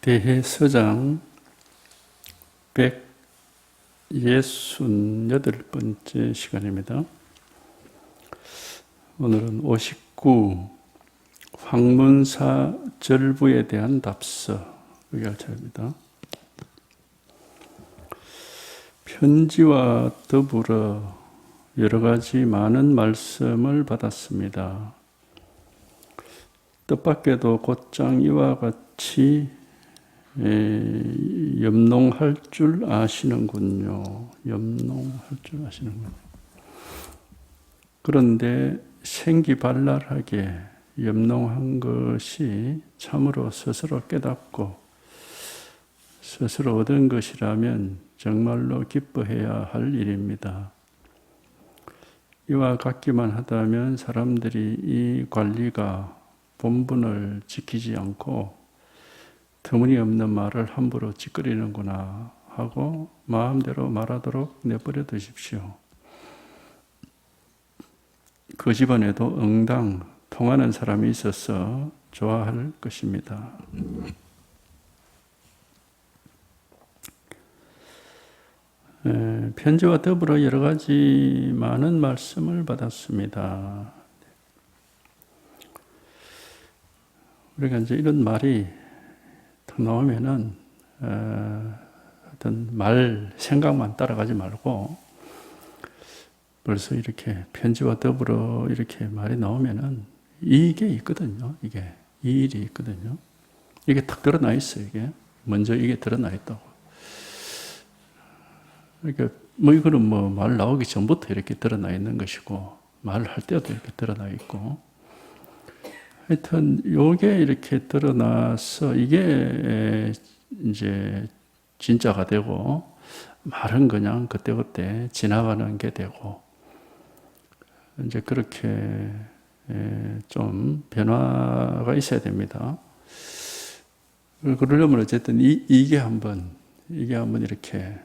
대해서장 168번째 시간입니다. 오늘은 59 황문사 절부에 대한 답서 여기가 차입니다. 편지와 더불어 여러 가지 많은 말씀을 받았습니다. 뜻밖에도 곧장 이와 같이 염농할 줄 아시는군요. 염농할 줄 아시는군요. 그런데 생기발랄하게 염농한 것이 참으로 스스로 깨닫고 스스로 얻은 것이라면 정말로 기뻐해야 할 일입니다. 이와 같기만 하다면 사람들이 이 관리가 본분을 지키지 않고 터무니없는 말을 함부로 찌끄리는구나 하고 마음대로 말하도록 내버려 두십시오. 그 집안에도 응당 통하는 사람이 있어서 좋아할 것입니다. 편지와 더불어 여러 가지 많은 말씀을 받았습니다. 우리가 이제 이런 말이 탁 나오면은 어떤 말 생각만 따라가지 말고 벌써 이렇게 편지와 더불어 이렇게 말이 나오면은 이게 있거든요. 이게 이 일이 있거든요. 이게 탁 드러나 있어요. 이게 먼저 이게 드러나 있다고. 그러니까 뭐 이거는 뭐 말 나오기 전부터 이렇게 드러나 있는 것이고 말할 때도 이렇게 드러나 있고. 하여튼 요게 이렇게 드러나서 이게 이제 진짜가 되고 말은 그냥 그때그때 지나가는 게 되고 이제 그렇게 좀 변화가 있어야 됩니다. 그러려면 어쨌든 이게 한번 이렇게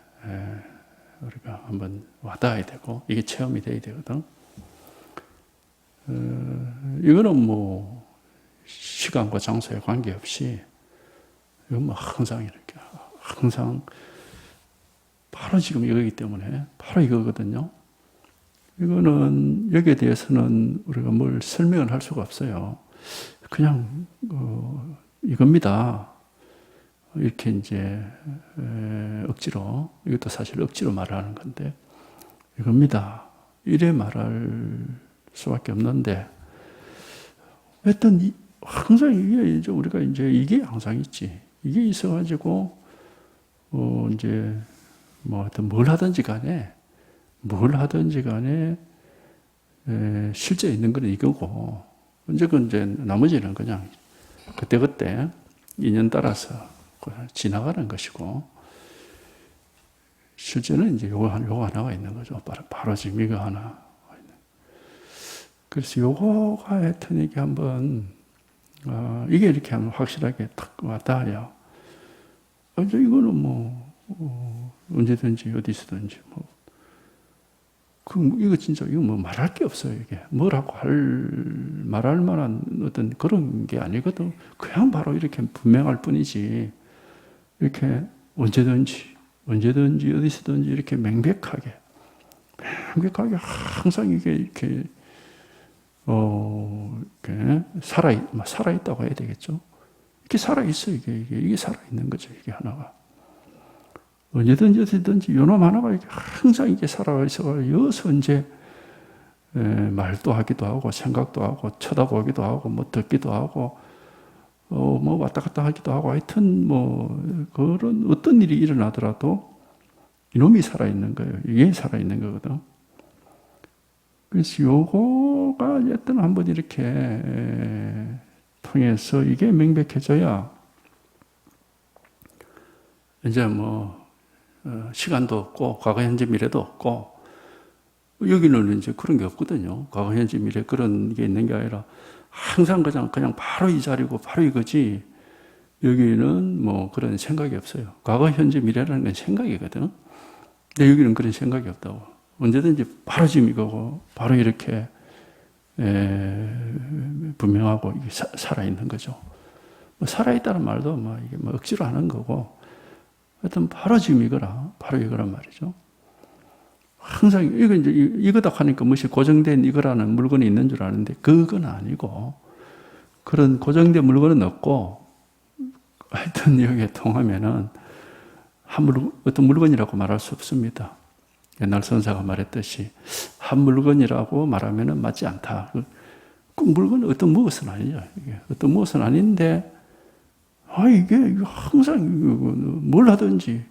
우리가 한번 와닿아야 되고 이게 체험이 돼야 되거든. 이거는 뭐 시간과 장소에 관계없이 이건 뭐 항상 이렇게 항상 바로 지금 이거기 때문에 바로 이거거든요. 이거는 여기에 대해서는 우리가 뭘 설명을 할 수가 없어요. 그냥 이겁니다. 이렇게 이제 억지로 이것도 사실 억지로 말하는 건데 이겁니다. 이래 말할 수밖에 없는데 하여튼 항상 이게 이제 우리가 이제 이게 항상 있지. 이게 있어가지고 이제 뭐 하여튼 뭘 하든지 간에 실제 있는 건 이거고 이제 나머지는 그냥 그때그때 인연 따라서 지나가는 것이고 실제는 이제 요거 하나가 있는 거죠. 바로 지금 이거 하나. 그래서 요거가 하여튼 이게 한번 이게 이렇게 하면 확실하게 딱 와닿아요. 이거는 뭐 언제든지 어디서든지 이거 진짜 이거 뭐 말할 게 없어요. 이게 뭐라고 말할 만한 어떤 그런 게 아니거든. 그냥 바로 이렇게 분명할 뿐이지. 이렇게 언제든지 어디서든지 이렇게 명백하게 항상 이게 이렇게 이렇게 살아있다고 해야 되겠죠. 이렇게 살아있어, 이게 살아있는 거죠, 이게 하나가. 언제든지 어디든지 요놈 하나가 이렇게 항상 이게 살아있어, 여기서 이제, 말도 하기도 하고, 생각도 하고, 쳐다보기도 하고, 뭐 듣기도 하고, 뭐 왔다 갔다 하기도 하고, 하여튼 그런 어떤 일이 일어나더라도 이놈이 살아있는 거예요. 이게 살아있는 거거든. 그래서 요거가 어쨌든 한번 이렇게 통해서 이게 명백해져야 이제 시간도 없고 과거 현재 미래도 없고 여기는 이제 그런 게 없거든요. 과거 현재 미래 그런 게 있는 게 아니라 항상 그냥 바로 이 자리고 바로 이거지 여기는 뭐 그런 생각이 없어요. 과거 현재 미래라는 건 생각이거든. 근데 여기는 그런 생각이 없다고. 언제든지 바로 지금 이거고 바로 이렇게 분명하고 살아있는 거죠. 뭐 살아있다는 말도 뭐 이게 뭐 억지로 하는 거고, 하여튼 바로 지금 이거라, 바로 이거란 말이죠. 항상 이거 이제 이거다 하니까 무엇이 고정된 이거라는 물건이 있는 줄 아는데 그건 아니고, 그런 고정된 물건은 없고, 하여튼 여기에 통하면은 어떤 물건이라고 말할 수 없습니다. 옛날 선사가 말했듯이 한 물건이라고 말하면은 맞지 않다. 그 물건은 어떤 무엇은 아니죠. 이게 어떤 무엇은 아닌데, 이게 항상 뭘 하든지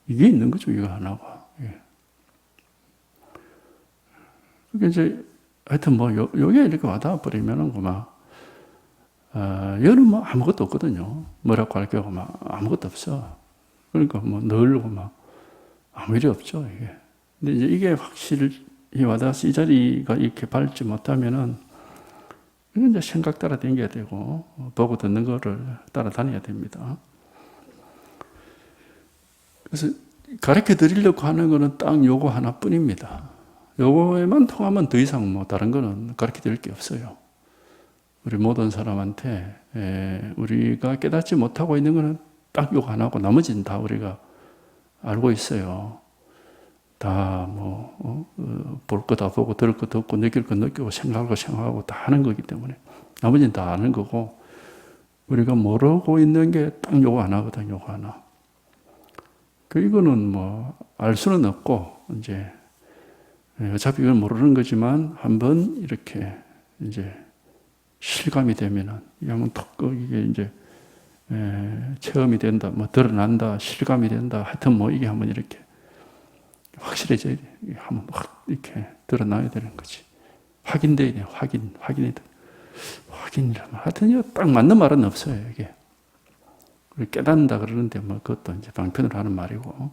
이게 있는 거죠. 이거 하나가. 그게 이제 하여튼 뭐 요게 이렇게 와닿아 버리면은 그만 여는 뭐 아무것도 없거든요. 뭐라고 할 경우 막 아무것도 없어. 그러니까 뭐 널고 막 아무 일이 없죠. 이게. 근데 이제 이게 확실히 와닿아서 이 자리가 이렇게 밟지 못하면은 이건 이제 생각 따라 다녀야 되고, 보고 듣는 거를 따라 다녀야 됩니다. 그래서 가르쳐 드리려고 하는 거는 딱 요거 하나뿐입니다. 요거에만 통하면 더 이상 뭐 다른 거는 가르쳐 드릴 게 없어요. 우리 모든 사람한테 우리가 깨닫지 못하고 있는 거는 딱 요거 하나고 나머지는 다 우리가 알고 있어요. 다 뭐 볼 거 다 보고 들을 거 듣고 느낄 거 느끼고 생각할 거 생각하고 다 하는 거기 때문에 나머지는 다 아는 거고, 우리가 모르고 있는 게 딱 요거 하나거든. 요거 하나. 이거는 뭐 알 수는 없고, 이제 어차피 이건 모르는 거지만 한번 이렇게 이제 실감이 되면은 이게 한번 이게 이제 체험이 된다, 뭐 드러난다, 실감이 된다, 하여튼 뭐 이게 한번 이렇게 확실해져야 돼. 한번 확 이렇게 드러나야 되는 거지. 확인돼야 돼요. 확인이 돼. 확인이라면 하여튼 딱 맞는 말은 없어요. 이게 깨닫는다 그러는데 뭐 그것도 이제 방편으로 하는 말이고,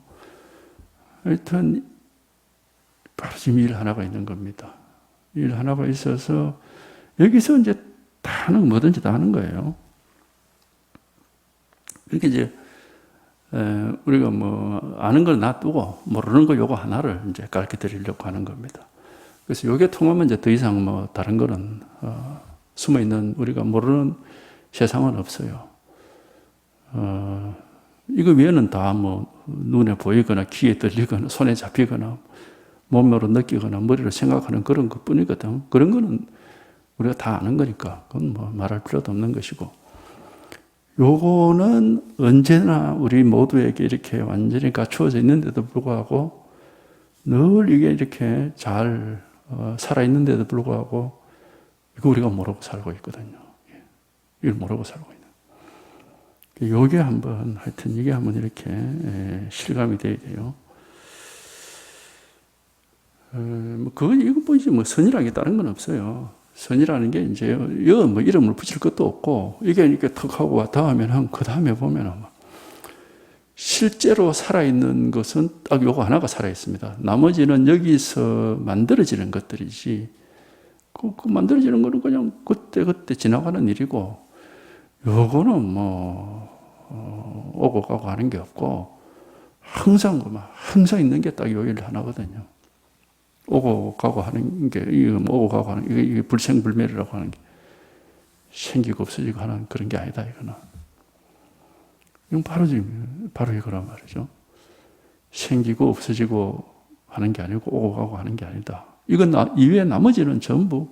하여튼 바로 지금 일 하나가 있는 겁니다. 일 하나가 있어서 여기서 이제 다 하는 뭐든지 다 하는 거예요. 이렇게 이제 우리가 뭐 아는 걸 놔두고 모르는 거 요거 하나를 이제 가르쳐 드리려고 하는 겁니다. 그래서 요게 통하면 이제 더 이상 뭐 다른 거는 숨어 있는 우리가 모르는 세상은 없어요. 이거 외에는 다 뭐 눈에 보이거나 귀에 들리거나 손에 잡히거나 몸으로 느끼거나 머리로 생각하는 그런 것뿐이거든. 그런 거는 우리가 다 아는 거니까 그건 뭐 말할 필요도 없는 것이고, 요거는 언제나 우리 모두에게 이렇게 완전히 갖추어져 있는데도 불구하고 늘 이게 이렇게 잘 살아있는데도 불구하고 이거 우리가 모르고 살고 있거든요. 이걸 모르고 살고 있는. 요게 한번 하여튼 이게 한번 이렇게 실감이 돼야 돼요. 그건 이것뿐이지 뭐 선이라는 게 다른 건 없어요. 선이라는 게 이제 뭐 이름을 붙일 것도 없고, 이게 이렇게 턱 하고 왔다 하면 그 다음에 보면 실제로 살아있는 것은 딱 요거 하나가 살아있습니다. 나머지는 여기서 만들어지는 것들이지, 그 만들어지는 거는 그냥 그때 지나가는 일이고, 요거는 뭐 오고 가고 하는 게 없고, 항상 있는 게 딱 요 일 하나거든요. 오고 가고 하는 게, 오고 가고 하는 게, 이게 불생불멸이라고 하는 게 생기고 없어지고 하는 그런 게 아니다, 이거는. 이건 바로 이거란 말이죠. 생기고 없어지고 하는 게 아니고, 오고 가고 하는 게 아니다. 이건 이외에 나머지는 전부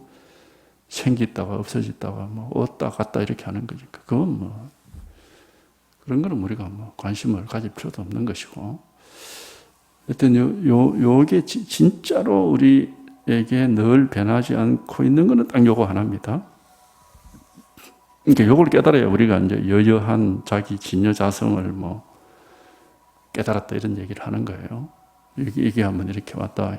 생기다가 없어지다가 뭐 왔다 갔다 이렇게 하는 거니까, 그건 뭐, 그런 거는 우리가 뭐 관심을 가질 필요도 없는 것이고, 하여튼 요게 진짜로 우리에게 늘 변하지 않고 있는 거는 딱 요거 하나입니다. 그러니까 요걸 깨달아야 우리가 이제 여여한 자기 진여 자성을 뭐 깨달았다 이런 얘기를 하는 거예요. 이게 한번 이렇게 왔다.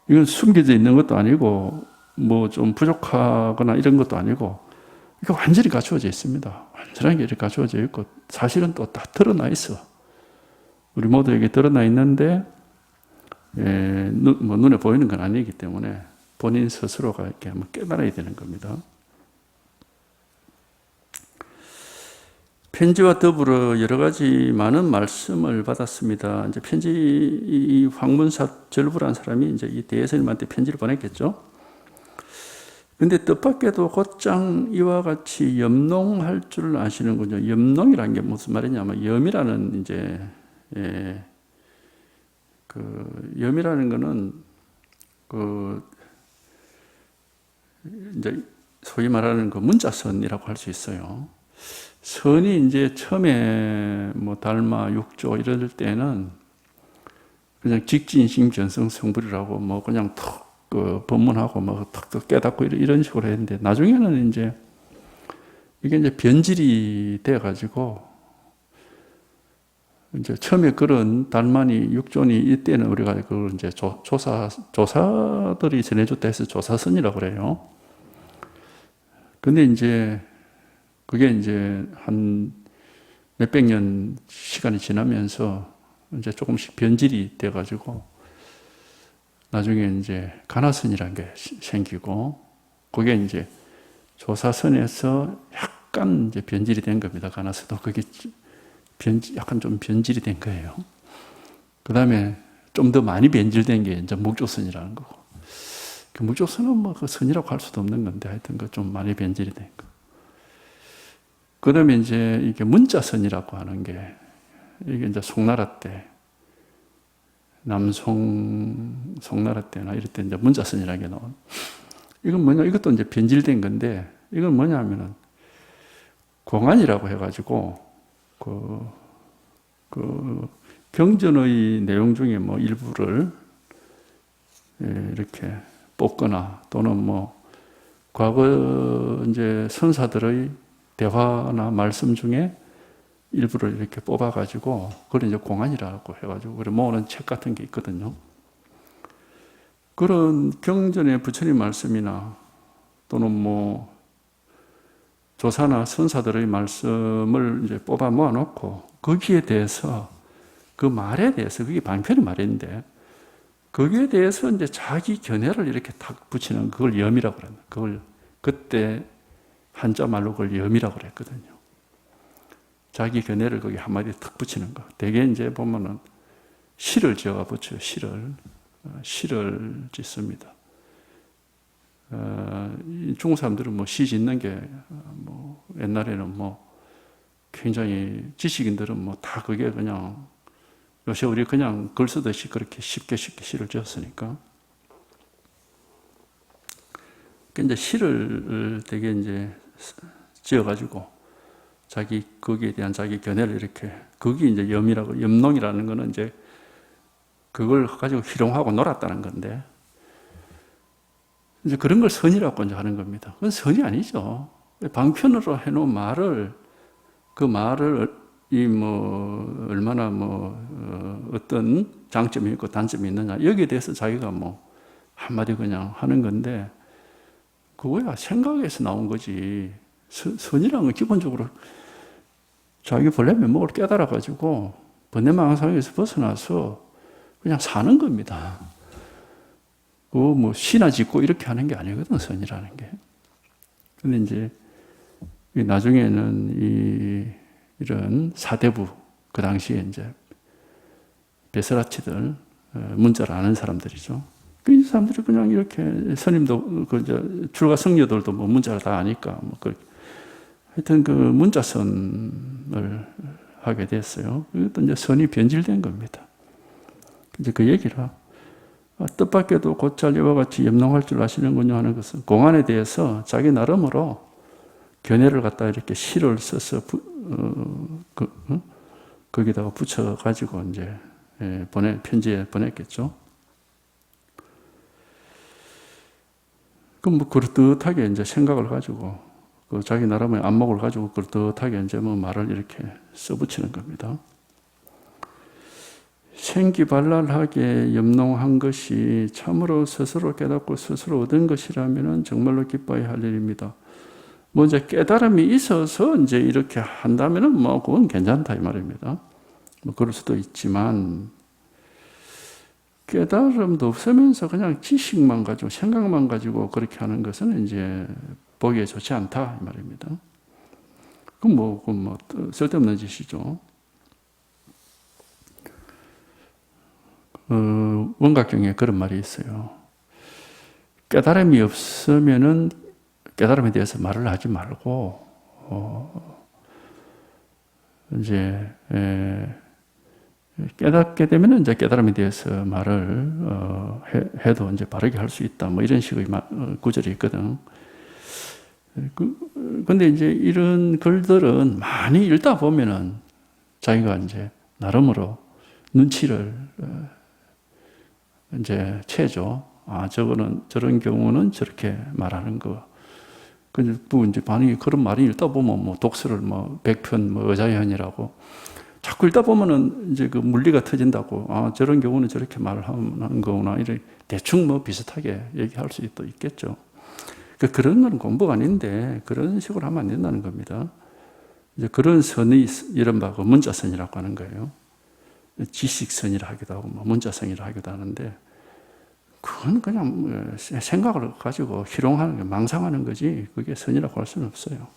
이건 숨겨져 있는 것도 아니고 뭐 좀 부족하거나 이런 것도 아니고, 이게 완전히 갖추어져 있습니다. 완전하게 이렇게 갖추어져 있고, 사실은 또 다 드러나 있어. 우리 모두에게 드러나 있는데, 뭐 눈에 보이는 건 아니기 때문에 본인 스스로가 이렇게 한번 깨달아야 되는 겁니다. 편지와 더불어 여러 가지 많은 말씀을 받았습니다. 이제 이 황문사 절부라는 사람이 이제 이 대예스님한테 편지를 보냈겠죠. 근데 뜻밖에도 곧장 이와 같이 염농할 줄 아시는군요. 염농이라는 게 무슨 말이냐면 염이라는 이제 그 염이라는 거는 그 이제 소위 말하는 그 문자선이라고 할 수 있어요. 선이 이제 처음에 뭐 달마, 육조 이럴 때는 그냥 직진심 전성 성불이라고 뭐 그냥 턱 그 법문하고 뭐 턱턱 깨닫고 이런 식으로 했는데 나중에는 이제 이게 이제 변질이 돼 가지고 이제 처음에 그런 달만이 육존이 이때는 우리가 그걸 이제 조사들이 전해줬다 해서 조사선이라고 그래요. 근데 이제 그게 이제 한 몇백 년 시간이 지나면서 이제 조금씩 변질이 돼 가지고 나중에 이제 가나선이라는 게 생기고 그게 이제 조사선에서 약간 이제 변질이 된 겁니다. 가나선도 그게 약간 좀 변질이 된 거예요. 그 다음에 좀 더 많이 변질된 게 이제 묵조선이라는 거고. 그 묵조선은 뭐 그 선이라고 할 수도 없는 건데 하여튼 그 좀 많이 변질이 된 거. 그 다음에 이제 이게 문자선이라고 하는 게 이게 이제 송나라 때 송나라 때나 이럴 때 이제 문자선이라는 게 나온. 이건 뭐냐? 이것도 이제 변질된 건데 이건 뭐냐면은 공안이라고 해가지고 그 경전의 내용 중에 뭐 일부를 이렇게 뽑거나 또는 뭐 과거 이제 선사들의 대화나 말씀 중에 일부를 이렇게 뽑아가지고 그걸 이제 공안이라고 해가지고 그래 모으는 책 같은 게 있거든요. 그런 경전의 부처님 말씀이나 또는 뭐 조사나 선사들의 말씀을 이제 뽑아 모아놓고 거기에 대해서 그 말에 대해서 그게 방편의 말인데 거기에 대해서 이제 자기 견해를 이렇게 탁 붙이는 그걸 염이라고 그래요. 그걸 그때 한자 말로 그걸 염이라고 그랬거든요. 자기 견해를 거기 한마디 탁 붙이는 거. 대개 이제 보면은 시를 지어가 붙여요. 시를 짓습니다. 중국 사람들은 뭐 시 짓는 게 뭐 옛날에는 뭐 굉장히 지식인들은 뭐 다 그게 그냥 요새 우리 그냥 글 쓰듯이 그렇게 쉽게 시를 지었으니까. 이제 시를 되게 이제 지어가지고 자기 거기에 대한 자기 견해를 이렇게 거기 이제 염농이라는 거는 이제 그걸 가지고 희롱하고 놀았다는 건데 이제 그런 걸 선이라고 이제 하는 겁니다. 그건 선이 아니죠. 방편으로 해놓은 말을 그 말을 이 뭐 얼마나 뭐 어떤 장점이 있고 단점이 있느냐 여기에 대해서 자기가 뭐 한마디 그냥 하는 건데 그거야 생각에서 나온 거지. 선이라는 건 기본적으로 자기 본래 면목을 깨달아가지고 번뇌망상에서 벗어나서 그냥 사는 겁니다. 뭐 시나 짓고 이렇게 하는 게 아니거든, 선이라는 게. 근데 이제 나중에는 이런 사대부, 그 당시에 이제 베스라치들, 문자를 아는 사람들이죠. 이 사람들이 그냥 이렇게 스님도 출가 성녀들도 뭐 문자를 다 아니까 뭐 하여튼 그 문자선을 하게 됐어요. 이것도 이제 선이 변질된 겁니다. 이제 그 얘기라 뜻밖에도 곧잘 이와 같이 염농할 줄 아시는군요 하는 것은 공안에 대해서 자기 나름으로 견해를 갖다 이렇게 시를 써서 거기다가 붙여가지고 이제 편지에 보냈겠죠. 그럼 뭐 그럴듯하게 이제 생각을 가지고 그 자기 나름의 안목을 가지고 그럴듯하게 이제 뭐 말을 이렇게 써붙이는 겁니다. 생기발랄하게 염농한 것이 참으로 스스로 깨닫고 스스로 얻은 것이라면 정말로 기뻐야 할 일입니다. 뭐 이제 깨달음이 있어서 이제 이렇게 한다면은 뭐 그건 괜찮다 이 말입니다. 뭐 그럴 수도 있지만 깨달음도 없으면서 그냥 지식만 가지고 생각만 가지고 그렇게 하는 것은 이제 보기에 좋지 않다 이 말입니다. 그건 뭐 쓸데없는 짓이죠. 원각경에 그런 말이 있어요. 깨달음이 없으면은 깨달음에 대해서 말을 하지 말고 이제 깨닫게 되면 이제 깨달음에 대해서 말을 해도 이제 바르게 할 수 있다. 뭐 이런 식의 구절이 있거든. 근데 이제 이런 글들은 많이 읽다 보면은 자기가 이제 나름으로 눈치를 이제 채죠. 아, 저런 경우는 저렇게 말하는 거. 근데 뭐 이제 반응이 그런 말이 읽다 보면 뭐 독서를 뭐 백편 뭐 의자현이라고 자꾸 읽다 보면은 이제 그 물리가 터진다고. 아, 저런 경우는 저렇게 말을 하는 거구나. 이래 대충 뭐 비슷하게 얘기할 수도 있겠죠. 그런 건 공부가 아닌데 그런 식으로 하면 안 된다는 겁니다. 이제 그런 선이 이른바 그 문자선이라고 하는 거예요. 지식선이라 하기도 하고 뭐 문자선이라 하기도 하는데 그건 그냥 생각을 가지고 희롱하는 게 망상하는 거지 그게 선이라고 할 수는 없어요.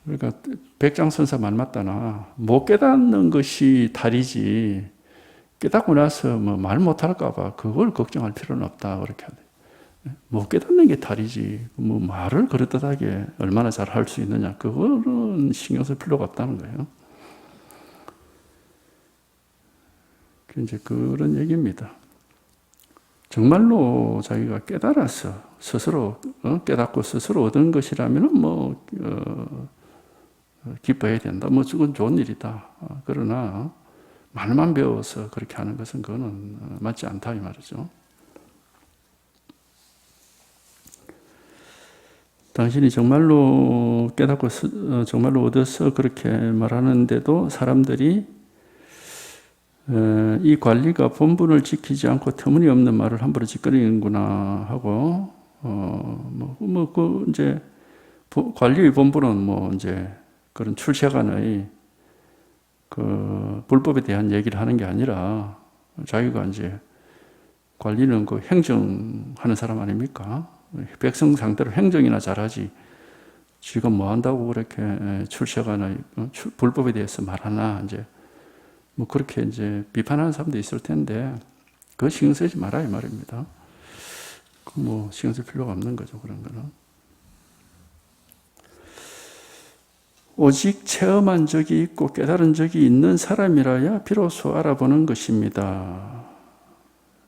그러니까 백장선사 말 맞다나 못 깨닫는 것이 탈이지 깨닫고 나서 뭐 말 못할까 봐 그걸 걱정할 필요는 없다 그렇게 하대. 못 깨닫는 게 탈이지 뭐 말을 그럴듯하게 얼마나 잘 할 수 있느냐 그거는 신경 쓸 필요가 없다는 거예요. 이제 그런 얘기입니다. 정말로 자기가 깨달아서 스스로 깨닫고 스스로 얻은 것이라면은 뭐 기뻐해야 된다. 뭐 그건 좋은 일이다. 그러나 말만 배워서 그렇게 하는 것은 그거는 맞지 않다 이 말이죠. 당신이 정말로 깨닫고 정말로 얻어서 그렇게 말하는데도 사람들이 이 관리가 본분을 지키지 않고 터무니없는 말을 함부로 짓거리는구나 하고 그 이제 관리의 본분은 뭐 이제 그런 출세간의 그 불법에 대한 얘기를 하는 게 아니라 자기가 이제 관리는 그 행정하는 사람 아닙니까? 백성 상대로 행정이나 잘하지. 지금 뭐 한다고 그렇게 출세간의 불법에 대해서 말하나 이제 뭐 그렇게 이제 비판하는 사람도 있을 텐데 그거 신경 쓰지 마라 이 말입니다. 뭐 신경 쓸 필요가 없는 거죠 그런 거는. 오직 체험한 적이 있고 깨달은 적이 있는 사람이라야 비로소 알아보는 것입니다.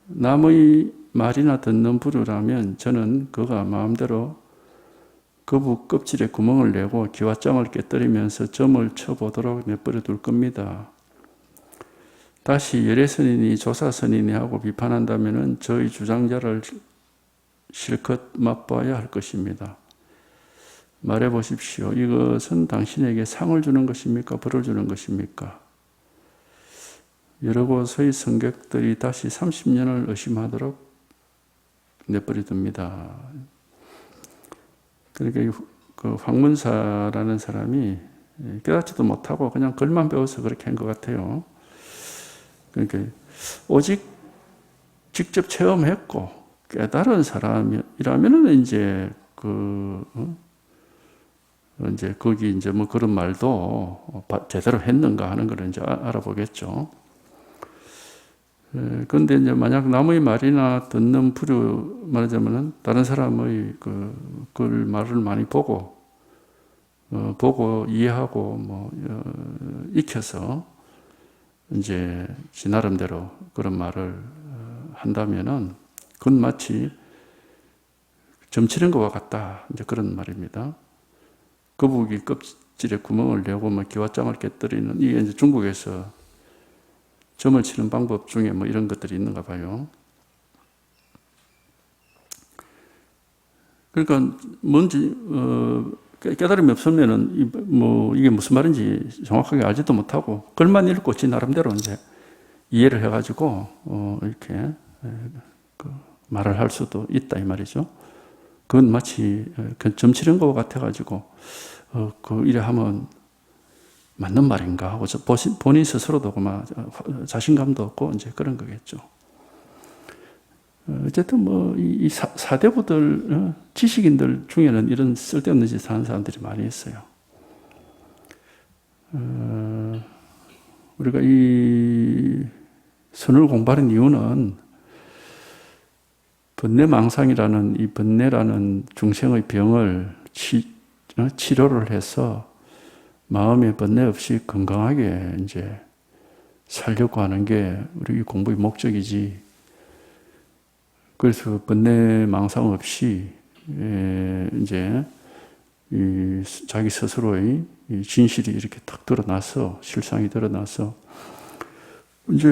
남의 말이나 듣는 부류라면 저는 그가 마음대로 거북 껍질에 구멍을 내고 기와장을 깨뜨리면서 점을 쳐보도록 내버려 둘 겁니다. 다시 열애선이니 조사선이니 하고 비판한다면 저희 주장자를 실컷 맛봐야 할 것입니다. 말해보십시오. 이것은 당신에게 상을 주는 것입니까? 벌을 주는 것입니까? 여러 곳의 성객들이 다시 30년을 의심하도록 내버려 둡니다. 그러니까 그 황문사라는 사람이 깨닫지도 못하고 그냥 글만 배워서 그렇게 한 것 같아요. 그러니까 오직 직접 체험했고 깨달은 사람이라면은 이제 이제 거기 이제 뭐 그런 말도 제대로 했는가 하는 걸 이제 알아보겠죠. 그런데 이제 만약 남의 말이나 듣는 부류 말하자면은 다른 사람의 그 말을 많이 보고 이해하고 뭐 익혀서 이제 지 나름대로 그런 말을 한다면은 그건 마치 점치는 것과 같다 이제 그런 말입니다. 거북이 껍질에 구멍을 내고 뭐 기와장을 깨뜨리는 이게 이제 중국에서 점을 치는 방법 중에 뭐 이런 것들이 있는가 봐요. 그러니까 뭔지 깨달음이 없으면은 뭐 이게 무슨 말인지 정확하게 알지도 못하고 글만 읽고 지 나름대로 이제 이해를 해가지고 이렇게 말을 할 수도 있다 이 말이죠. 그건 마치 점치는 것 같아가지고 이래 하면 맞는 말인가 하고 본인 스스로도 막 자신감도 없고 이제 그런 거겠죠. 어쨌든 뭐 이 사대부들 지식인들 중에는 이런 쓸데없는 짓 하는 사람들이 많이 있어요. 우리가 이 선을 공부하는 이유는 번뇌망상이라는 이 번뇌라는 중생의 병을 치료를 해서 마음에 번뇌 없이 건강하게 이제 살려고 하는 게 우리 공부의 목적이지. 그래서 번뇌망상 없이 이제 자기 스스로의 진실이 이렇게 탁 드러나서, 실상이 드러나서 이제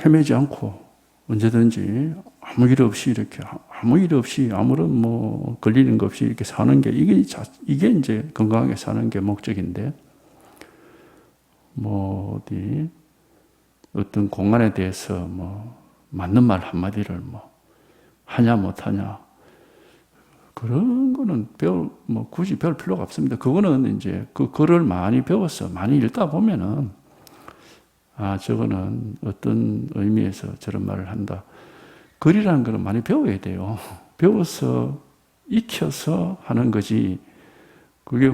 헤매지 않고 언제든지 아무 일 없이 이렇게 아무 일 없이 아무런 뭐 걸리는 것 없이 이렇게 사는 게 이게 이제 건강하게 사는 게 목적인데, 뭐 어디 어떤 공간에 대해서 뭐 맞는 말 한마디를 뭐 하냐 못하냐 그런 거는 뭐 굳이 배울 필요가 없습니다. 그거는 이제 그 글을 많이 배워서 많이 읽다 보면은 저거는 어떤 의미에서 저런 말을 한다. 글이라는 거는 많이 배워야 돼요. 배워서 익혀서 하는 거지. 그게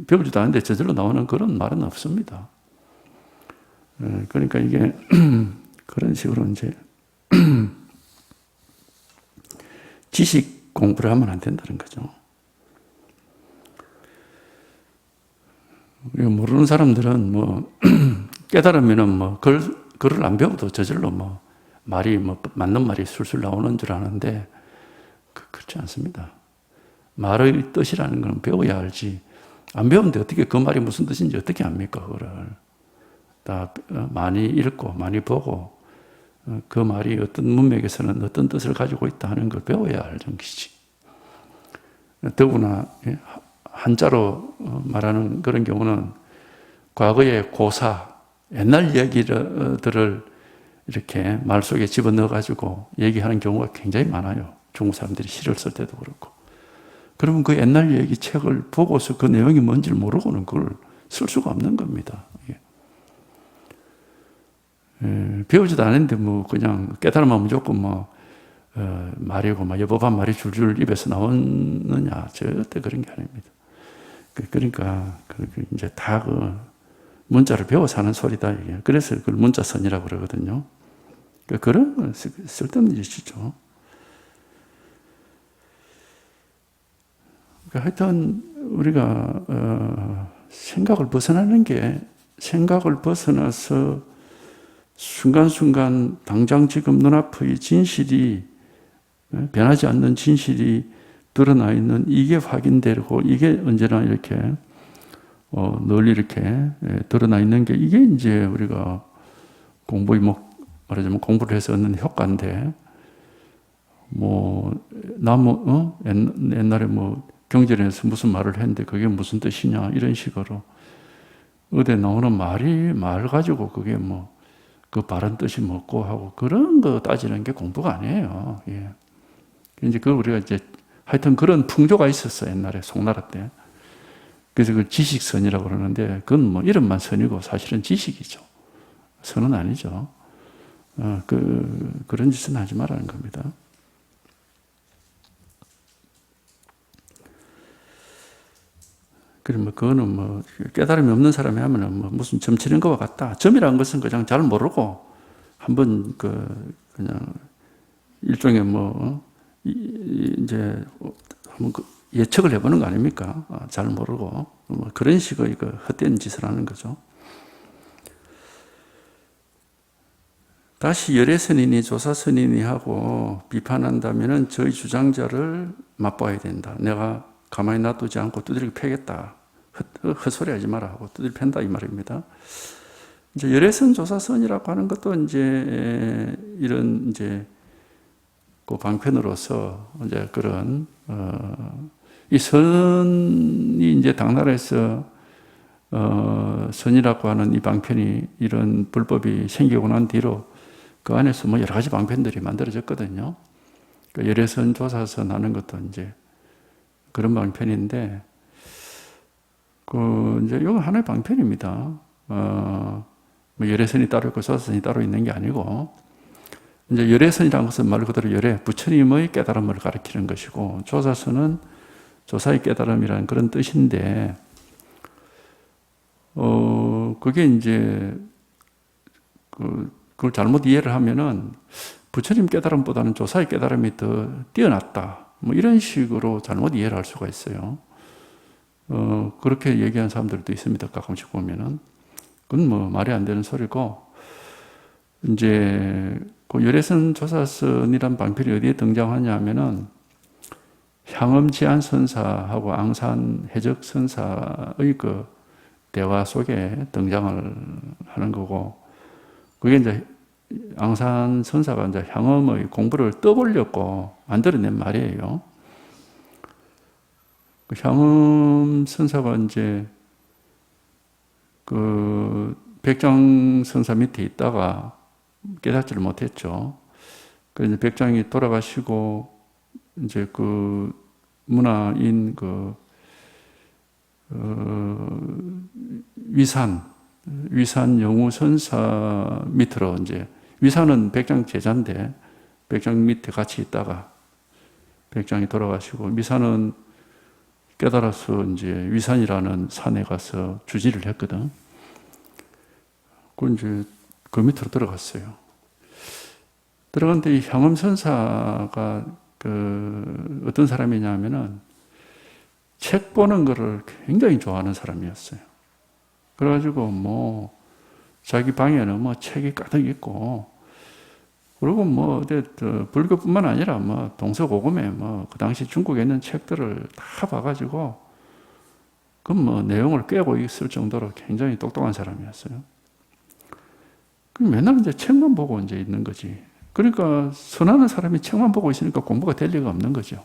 배우지도 않는데 저절로 나오는 그런 말은 없습니다. 그러니까 이게 그런 식으로 이제 지식 공부를 하면 안 된다는 거죠. 모르는 사람들은 뭐 깨달으면은 뭐 글을 안 배워도 저절로 뭐 말이 뭐 맞는 말이 술술 나오는 줄 아는데 그렇지 않습니다. 말의 뜻이라는 건 배워야 알지. 안 배우는데 어떻게 그 말이 무슨 뜻인지 어떻게 압니까? 그거를 다 많이 읽고 많이 보고 그 말이 어떤 문맥에서는 어떤 뜻을 가지고 있다 하는 걸 배워야 알 정도이지. 더구나 한자로 말하는 그런 경우는 과거의 고사, 옛날 얘기들을 이렇게 말 속에 집어넣어가지고 얘기하는 경우가 굉장히 많아요. 중국 사람들이 시를 쓸 때도 그렇고. 그러면 그 옛날 얘기 책을 보고서 그 내용이 뭔지를 모르고는 그걸 쓸 수가 없는 겁니다. 배우지도 않았는데 뭐 그냥 깨달으면 무조건 뭐 말이고 뭐 여법한 말이 줄줄 입에서 나오느냐, 절대 그런 게 아닙니다. 그러니까 이제 다 그 문자를 배워서 하는 소리다 이게. 그래서 그걸 문자선이라고 그러거든요. 그런 건 쓸데없는 짓이죠. 하여튼 우리가 생각을 벗어나서 순간순간 당장 지금 눈앞의 진실이 변하지 않는 진실이 드러나 있는 이게 확인되고 이게 언제나 이렇게 늘 이렇게 드러나 있는 게 이게 이제 우리가 말하자면 공부를 해서 얻는 효과인데 옛날에 뭐 경전에서 무슨 말을 했는데 그게 무슨 뜻이냐 이런 식으로 어디 나오는 말 가지고 그게 뭐 그 바른 뜻이 뭐고 하고 그런 거 따지는 게 공부가 아니에요. 예. 이제 우리가 이제 하여튼 그런 풍조가 있었어요. 옛날에 송나라 때. 그래서 그걸 지식선이라고 그러는데 그건 뭐 이름만 선이고 사실은 지식이죠. 선은 아니죠. 그런 짓은 하지 말라는 겁니다. 그러면 그거는 뭐 깨달음이 없는 사람이 하면은 뭐 무슨 점 치는 것과 같다. 점이라는 것은 그냥 잘 모르고 한번 그냥 일종의 이제 한번 예측을 해보는 거 아닙니까? 잘 모르고 뭐 그런 식의 헛된 짓을 하는 거죠. 다시 열애선인이 조사선인이 하고 비판한다면은 저희 주장자를 맛봐야 된다. 내가 가만히 놔두지 않고 두드리고 패겠다. 헛소리 하지 마라 하고 두드리 팬다 이 말입니다. 이제 열애선 조사선이라고 하는 것도 이제 이런 이제 그 방편으로서 이제 그런 이 선이 이제 당나라에서 선이라고 하는 이 방편이 이런 불법이 생기고 난 뒤로 그 안에서 뭐 여러 가지 방편들이 만들어졌거든요. 그 열애선 조사선 하는 것도 이제 그런 방편인데 이제 이건 하나의 방편입니다. 뭐 열애선이 따로 있고 조사선이 따로 있는 게 아니고 이제 열애선이라는 것은 말 그대로 부처님의 깨달음을 가리키는 것이고 조사선은 조사의 깨달음이라는 그런 뜻인데 그게 이제 그걸 잘못 이해를 하면은 부처님 깨달음보다는 조사의 깨달음이 더 뛰어났다. 뭐 이런 식으로 잘못 이해를 할 수가 있어요. 그렇게 얘기하는 사람들도 있습니다. 가끔씩 보면은. 그건 뭐 말이 안 되는 소리고, 이제 그 열애선 조사선이란 방편이 어디에 등장하냐 하면은 향엄지안 선사하고 앙산 해적 선사의 그 대화 속에 등장을 하는 거고, 그게 이제 앙산 선사가 이제 향엄의 공부를 떠보려고 만들어낸 말이에요. 그 향엄 선사가 이제 그 백장 선사 밑에 있다가 깨닫지를 못했죠. 그래서 백장이 돌아가시고 이제 그 문화인 그 위산 영우 선사 밑으로 이제 위산은 백장 제자인데 백장 밑에 같이 있다가 백장이 돌아가시고 위산은 깨달아서 이제 위산이라는 산에 가서 주지를 했거든. 그 이제 그 밑으로 들어갔어요. 들어갔는데 이 향엄 선사가 그 어떤 사람이냐면은 책 보는 거를 굉장히 좋아하는 사람이었어요. 그래가지고 뭐 자기 방에는 뭐 책이 가득 있고, 그리고 뭐 불교뿐만 아니라 뭐 동서고금에 뭐 그 당시 중국에 있는 책들을 다 봐가지고 그 뭐 내용을 꿰고 있을 정도로 굉장히 똑똑한 사람이었어요. 맨날 이제 책만 보고 이제 있는 거지. 그러니까 선하는 사람이 책만 보고 있으니까 공부가 될 리가 없는 거죠.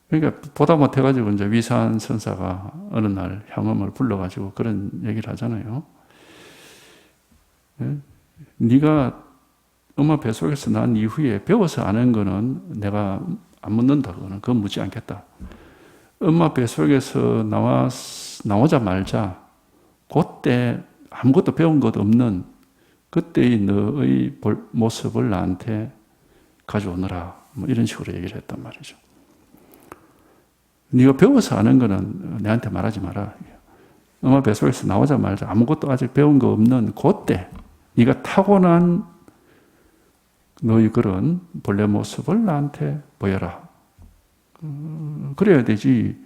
그러니까 보다 못해가지고 이제 위산 선사가 어느 날 향엄을 불러가지고 그런 얘기를 하잖아요. 네가 엄마 뱃속에서 난 이후에 배워서 아는 거는 내가 안 묻는다. 그건 묻지 않겠다. 엄마 뱃속에서 나오자마자 그때 아무것도 배운 것 없는 그때의 너의 모습을 나한테 가져오너라. 뭐 이런 식으로 얘기를 했단 말이죠. 네가 배워서 아는 거는 내한테 말하지 마라. 엄마 뱃속에서 나오자마자 아무것도 아직 배운 거 없는 그때 네가 타고난 너의 그런 본래 모습을 나한테 보여라. 그래야 되지.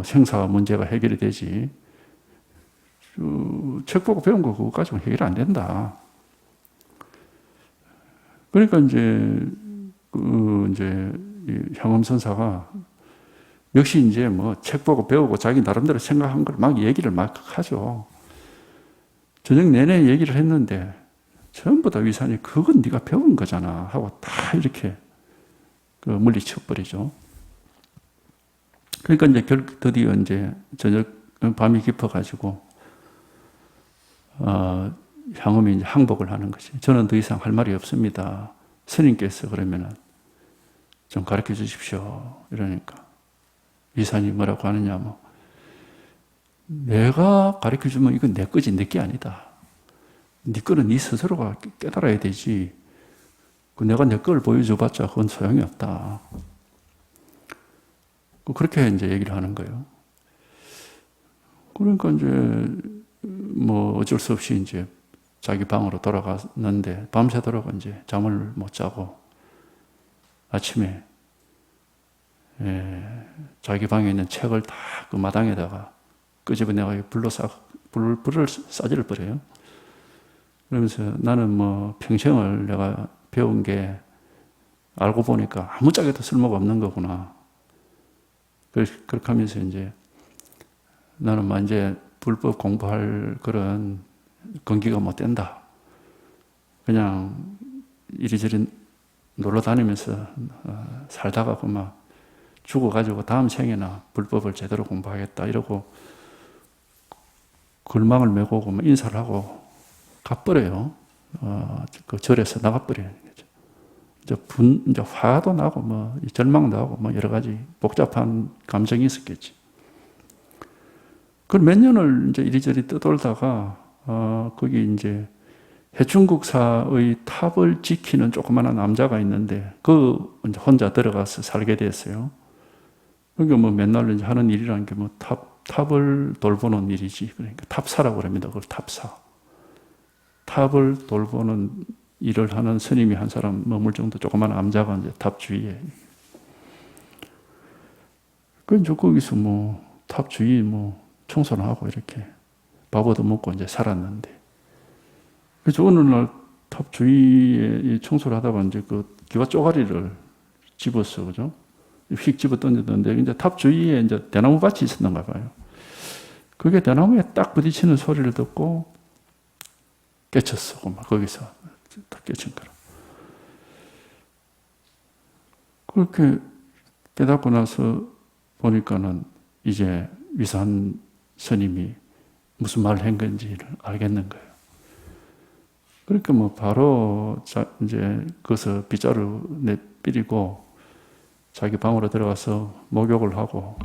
생사 문제가 해결이 되지. 책 보고 배운 거 그거 가지고 해결 안 된다. 그러니까 이제 향엄 선사가 역시 이제 뭐 책 보고 배우고 자기 나름대로 생각한 걸 막 얘기를 막 하죠. 저녁 내내 얘기를 했는데 전부 다 위산이 그건 네가 배운 거잖아 하고 다 이렇게 물리쳐버리죠. 그러니까 이제 드디어 이제 저녁 밤이 깊어가지고 향엄이 이제 항복을 하는 거지. 저는 더 이상 할 말이 없습니다. 스님께서 그러면은 좀 가르쳐 주십시오. 이러니까 위산이 뭐라고 하느냐, 뭐 내가 가르쳐 주면 이건 내 거지 내 게 아니다. 네 거는 네 스스로가 깨달아야 되지. 내가 내 걸 보여줘봤자 그건 소용이 없다. 그렇게 이제 얘기를 하는 거예요. 그러니까 이제 뭐 어쩔 수 없이 이제 자기 방으로 돌아갔는데 밤새도록 이제 잠을 못 자고 아침에 자기 방에 있는 책을 다 그 마당에다가 끄집어내가 불을 싸지를 버려요. 그러면서 나는 뭐 평생을 내가 배운 게 알고 보니까 아무짝에도 쓸모가 없는 거구나. 그렇게 하면서 이제 나는 뭐 이제 불법 공부할 그런 건기가 못 된다. 그냥 이리저리 놀러 다니면서 살다가 그만 죽어가지고 다음 생에나 불법을 제대로 공부하겠다 이러고 글망을 메고 오고 인사를 하고 가버려요. 그 절에서 나가버려요. 이제 화도 나고 뭐 절망도 하고 뭐 여러 가지 복잡한 감정이 있었겠지. 그걸 몇 년을 이제 이리저리 떠돌다가 거기 이제 해충국사의 탑을 지키는 조그마한 남자가 있는데 그 이제 혼자 들어가서 살게 됐어요. 그러니까 뭐 맨날 이제 하는 일이라는 게 뭐 탑을 돌보는 일이지. 그러니까 탑사라고 합니다. 그걸 탑사. 탑을 돌보는 일을 하는 스님이 한 사람 머물 정도 조그만 암자가 이제 탑 주위에. 그래서 거기서 탑 주위 청소를 하고 이렇게 밥 얻어 먹고 이제 살았는데. 그래서 어느 날 탑 주위에 청소를 하다가 이제 그 기와 쪼가리를 집었어, 그죠? 휙 집어 던졌는데 이제 탑 주위에 이제 대나무 밭이 있었는가 봐요. 그게 대나무에 딱 부딪히는 소리를 듣고 깨쳤어. 막 거기서 딱 깨친 거라. 그렇게 깨닫고 나서 보니까는 이제 위산 스님이 무슨 말을 한 건지를 알겠는 거예요. 그러니까 바로 이제 거기서 빗자루 내삐리고 자기 방으로 들어가서 목욕을 하고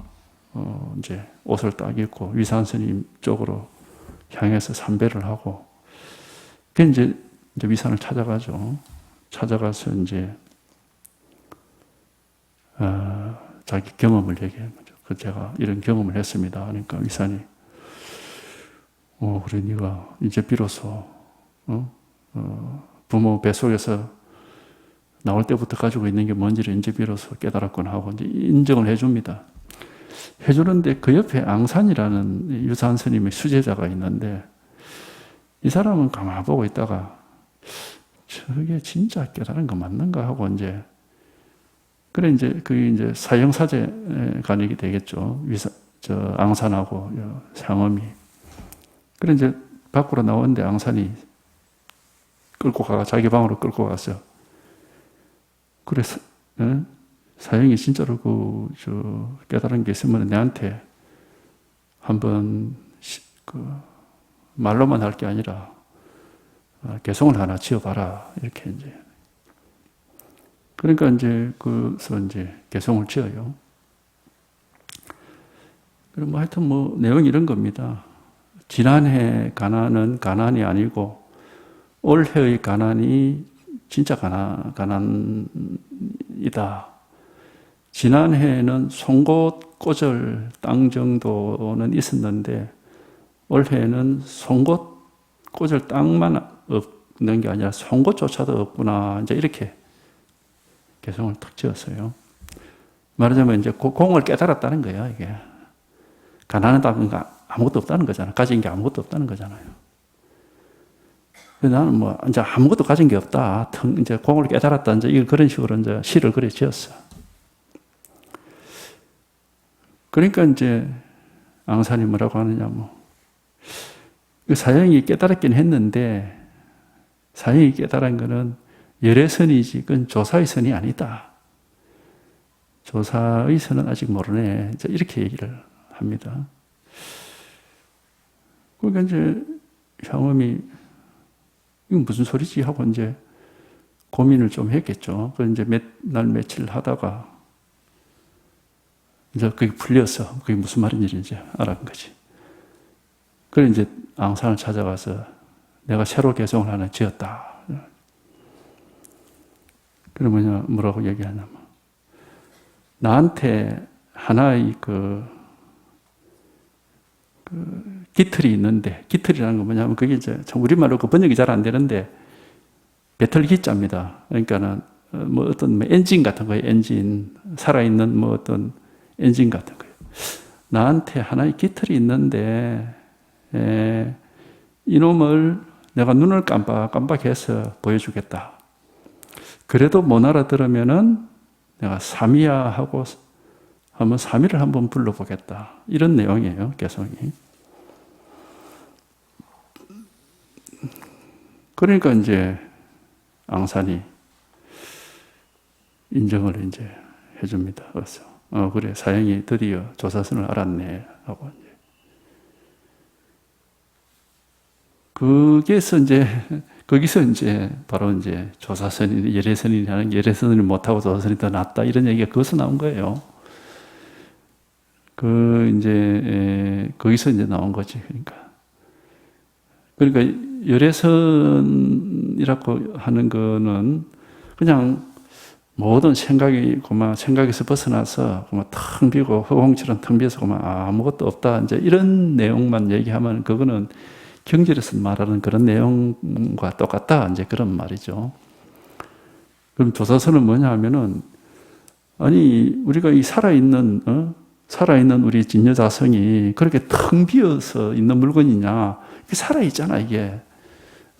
이제 옷을 딱 입고 위산 스님 쪽으로 향해서 삼배를 하고 그 이제 위산을 찾아가죠. 찾아가서 이제 자기 경험을 얘기해요. 그 제가 이런 경험을 했습니다. 그러니까 위산이 그래 네가 이제 비로소 부모 뱃속에서 나올 때부터 가지고 있는 게 뭔지를 이제 비로소 깨달았구나 하고 이제 인정을 해줍니다. 해주는데 그 옆에 앙산이라는 유산 스님의 수제자가 있는데 이 사람은 가만 보고 있다가 저게 진짜 깨달은 거 맞는가 하고 이제 그래 이제 그게 이제 사형사제 관익이 되겠죠. 앙산하고 상엄이. 그래 이제 밖으로 나오는데 앙산이 자기 방으로 끌고 가서 그래 사형이 진짜로 깨달은 게 있으면 내한테 한번 말로만 할 게 아니라 개송을 하나 지어봐라 이렇게 이제. 그러니까 이제 그래서 이제 개송을 지어요. 그럼 하여튼 내용이 이런 겁니다. 지난해 가난은 가난이 아니고 올해의 가난이 진짜 가난이다. 지난해에는 송곳 꼬절 땅 정도는 있었는데 올해에는 송곳 꼬절 땅만 없는 게 아니라 송곳조차도 없구나. 이제 이렇게 개성을 탁 지었어요. 말하자면 이제 공을 깨달았다는 거예요. 이게 가난하다는 거 아무것도 없다는 거잖아요. 가진 게 아무것도 없다는 거잖아요. 나는 이제 아무것도 가진 게 없다. 이제 공을 깨달았다. 이제 그런 식으로 이제 시를 그래 지었어. 그러니까 이제 앙산이 뭐라고 하느냐, 사형이 깨달았긴 했는데, 사형이 깨달은 거는 열의 선이지, 그건 조사의 선이 아니다. 조사의 선은 아직 모르네. 이제 이렇게 얘기를 합니다. 그러니까 이제 향엄이 이건 무슨 소리지 하고 이제 고민을 좀 했겠죠. 그래서 이제 몇 날 며칠 하다가 이제 그게 풀려서 그게 무슨 말인지 이제 알아본 거지. 그래 이제 앙산을 찾아가서 내가 새로 개성을 하나 지었다. 그러면 뭐라고 얘기하냐면 나한테 하나의 깃털이 있는데, 깃털이라는 건 뭐냐면 그게 이제 참 우리말로 번역이 잘 안 되는데 배털 기자입니다. 그러니까는 어떤 엔진 같은 거예요. 엔진, 살아있는 어떤 엔진 같은 거예요. 나한테 하나의 깃털이 있는데 이놈을 내가 눈을 깜빡해서 보여주겠다. 그래도 못 알아들으면은 내가 삼위야 하고 한번 삼위를 한번 불러보겠다. 이런 내용이에요. 개성이. 그러니까 이제 앙산이 인정을 이제 해줍니다. 그래서 그래 사형이 드디어 조사선을 알았네 하고 이제. 거기서 이제 바로 이제 조사선이 열애선이라는 열애선을 못하고 조사선이 더 낫다 이런 얘기가 거기서 나온 거예요. 거기서 이제 나온 거지. 그러니까 열애선이라고 하는 거는 그냥 모든 생각에서 벗어나서 텅 비고 허공처럼 텅 비어서 아무것도 없다. 이제 이런 내용만 얘기하면 그거는 경전에서 말하는 그런 내용과 똑같다. 이제 그런 말이죠. 그럼 조사선은 뭐냐 하면은, 아니, 우리가 이 살아있는 우리 진여자성이 그렇게 텅 비어서 있는 물건이냐. 이게 살아있잖아, 이게.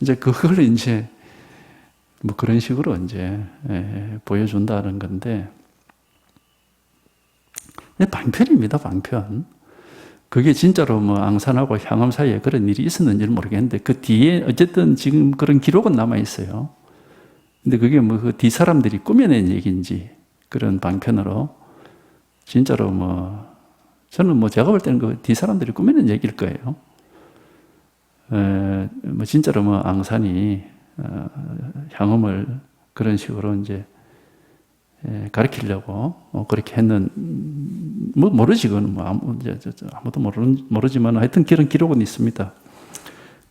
이제 그걸 이제, 뭐 그런 식으로 이제, 보여준다는 건데, 방편입니다, 방편. 그게 진짜로 뭐 앙산하고 향암 사이에 그런 일이 있었는지 모르겠는데, 그 뒤에 어쨌든 지금 그런 기록은 남아있어요. 근데 그게 뭐 그 뒤 사람들이 꾸며낸 얘기인지, 그런 방편으로, 진짜로 뭐, 저는 뭐 제가 볼 때는 그 뒤 사람들이 꾸며낸 얘기일 거예요. 뭐 진짜로 뭐 앙산이, 향음을 그런 식으로 이제, 가르치려고 그렇게 했는, 뭐 모르지, 그건 뭐 아무도 모르지만 하여튼 그런 기록은 있습니다.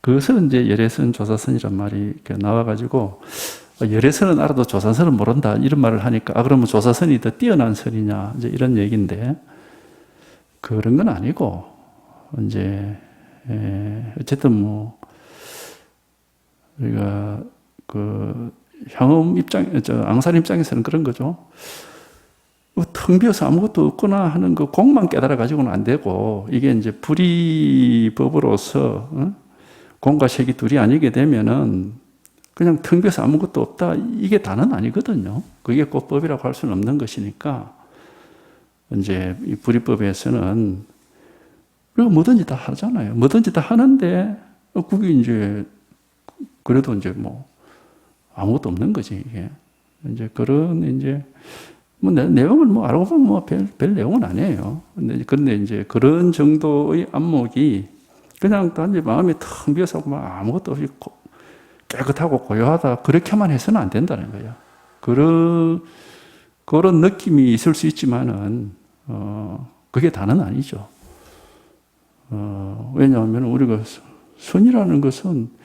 그것은 이제 열애선 조사선이란 말이 이렇게 나와가지고, 열애선은 알아도 조사선은 모른다 이런 말을 하니까, 그러면 조사선이 더 뛰어난 선이냐 이제 이런 얘기인데, 그런 건 아니고, 이제 어쨌든 뭐 우리가 그 향음 앙산 입장에서는 그런 거죠. 텅 비어서 아무것도 없거나 하는 그 공만 깨달아 가지고는 안 되고, 이게 이제 불이법으로서 공과 색이 둘이 아니게 되면은 그냥 텅 비어서 아무것도 없다, 이게 다는 아니거든요. 그게 꼭 법이라고 할 수는 없는 것이니까, 이제 이 불이법에서는 우리가 뭐든지 다 하잖아요. 뭐든지 다 하는데 그게 이제 그래도 이제 뭐 아무것도 없는 거지, 이게. 이제 그런 이제 뭐 내용을 뭐 알고 보면 뭐 별 내용은 아니에요. 근데 이제 그런 정도의 안목이 그냥 단지 마음이 텅 비어서 막 아무것도 없이 깨끗하고 고요하다, 그렇게만 해서는 안 된다는 거예요. 그런 느낌이 있을 수 있지만은 그게 다는 아니죠. 왜냐하면 우리가 선이라는 것은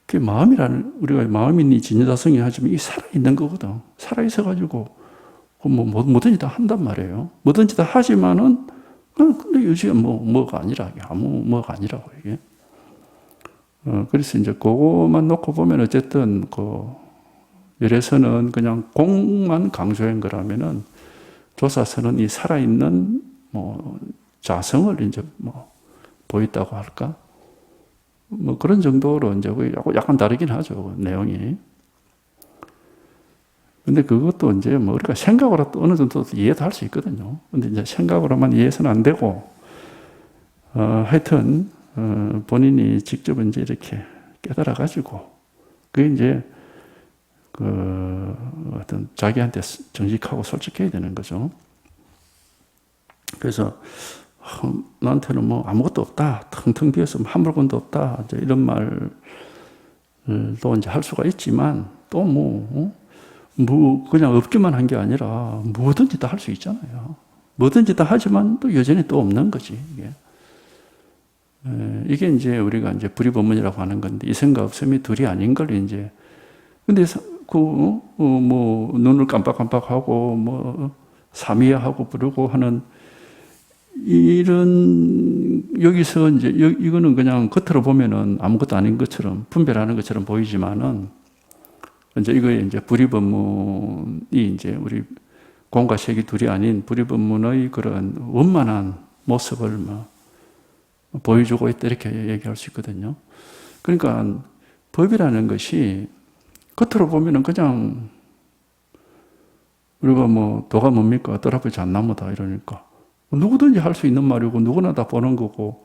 그 마음이라는, 우리가 마음이 진여자성이 하지만 이게 살아있는 거거든. 살아있어가지고 뭐든지 다 한단 말이에요. 뭐든지 다 하지만은 근데 요즘에 뭐가 아니라, 아무 뭐가 아니라고 이게. 그래서 이제 그거만 놓고 보면 어쨌든 그 열애선은 그냥 공만 강조한 거라면은, 조사선은 이 살아있는 뭐 자성을 이제 뭐 보였다고 할까? 뭐 그런 정도로 이제 약간 다르긴 하죠, 내용이. 근데 그것도 이제 뭐 우리가 생각으로 또 어느 정도 이해도 할 수 있거든요. 근데 이제 생각으로만 이해해서는 안 되고, 하여튼, 본인이 직접 이제 이렇게 깨달아가지고, 그게 이제 어떤 자기한테 정직하고 솔직해야 되는 거죠. 그래서, 나한테는 뭐 아무것도 없다, 텅텅 비어서 한 물건도 없다, 이제 이런 말도 이제 할 수가 있지만, 또 그냥 없기만 한 게 아니라 뭐든지 다 할 수 있잖아요. 뭐든지 다 하지만 또 여전히 또 없는 거지, 이게. 이게 이제 우리가 이제 불이법문이라고 하는 건데, 이성과 없음이 둘이 아닌 걸 이제, 근데 뭐 눈을 깜빡깜빡하고 뭐 삼위하고 부르고 하는 이런, 여기서 이제 이거는 그냥 겉으로 보면은 아무것도 아닌 것처럼 분별하는 것처럼 보이지만은, 이제 이거에 이제 불이법문이 이제 우리 공과 색이 둘이 아닌 불이법문의 그런 원만한 모습을 뭐 보여주고 있다, 이렇게 얘기할 수 있거든요. 그러니까 법이라는 것이 겉으로 보면은 그냥 우리가 뭐 도가 뭡니까? 떨어질 잣나무다 이러니까 누구든지 할 수 있는 말이고 누구나 다 보는 거고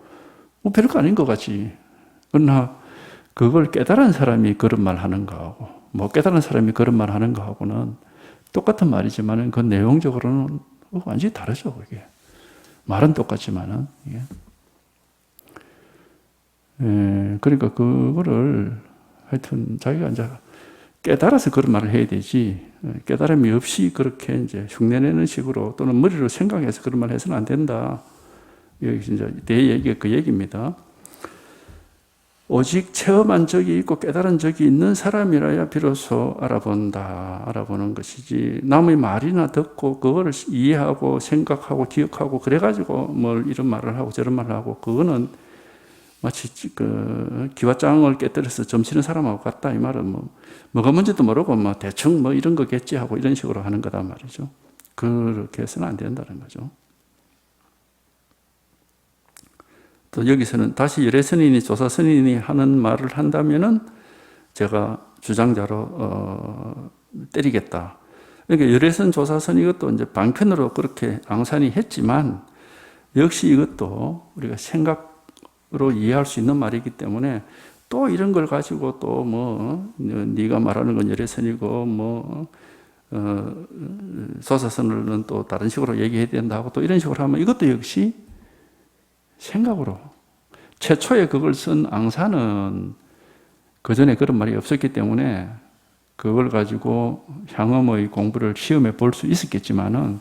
뭐 별거 아닌 것 같지. 그러나 그걸 깨달은 사람이 그런 말 하는 거하고, 뭐 깨달은 사람이 그런 말 하는 거하고는 똑같은 말이지만은 그 내용적으로는 완전히 다르죠, 그게. 말은 똑같지만은, 이게. 그러니까 그거를 하여튼 자기가 이제 깨달아서 그런 말을 해야 되지, 깨달음이 없이 그렇게 이제 흉내내는 식으로 또는 머리로 생각해서 그런 말을 해서는 안 된다. 여기 진짜 내 얘기가 그 얘기입니다. 오직 체험한 적이 있고 깨달은 적이 있는 사람이라야 비로소 알아보는 것이지, 남의 말이나 듣고 그거를 이해하고 생각하고 기억하고 그래가지고 뭘 이런 말을 하고 저런 말을 하고, 그거는 마치 그 기와장을 깨뜨려서 점치는 사람하고 같다. 이 말은 뭐가 뭔지도 모르고 대충 이런 거겠지 하고 이런 식으로 하는 거단 말이죠. 그렇게 해서는 안 된다는 거죠. 또 여기서는 다시 열애선인이 조사선인이 하는 말을 한다면은 제가 주장자로 때리겠다. 그러니까 열애선 조사선 이것도 이제 방편으로 그렇게 앙산이 했지만 역시 이것도 우리가 생각으로 이해할 수 있는 말이기 때문에 또 이런 걸 가지고 또 네가 말하는 건 열애선이고 조사선은 또 다른 식으로 얘기해야 된다고 또 이런 식으로 하면 이것도 역시 생각으로 최초에 그걸 쓴 앙사는 그 전에 그런 말이 없었기 때문에 그걸 가지고 향음의 공부를 시험해 볼 수 있었겠지만은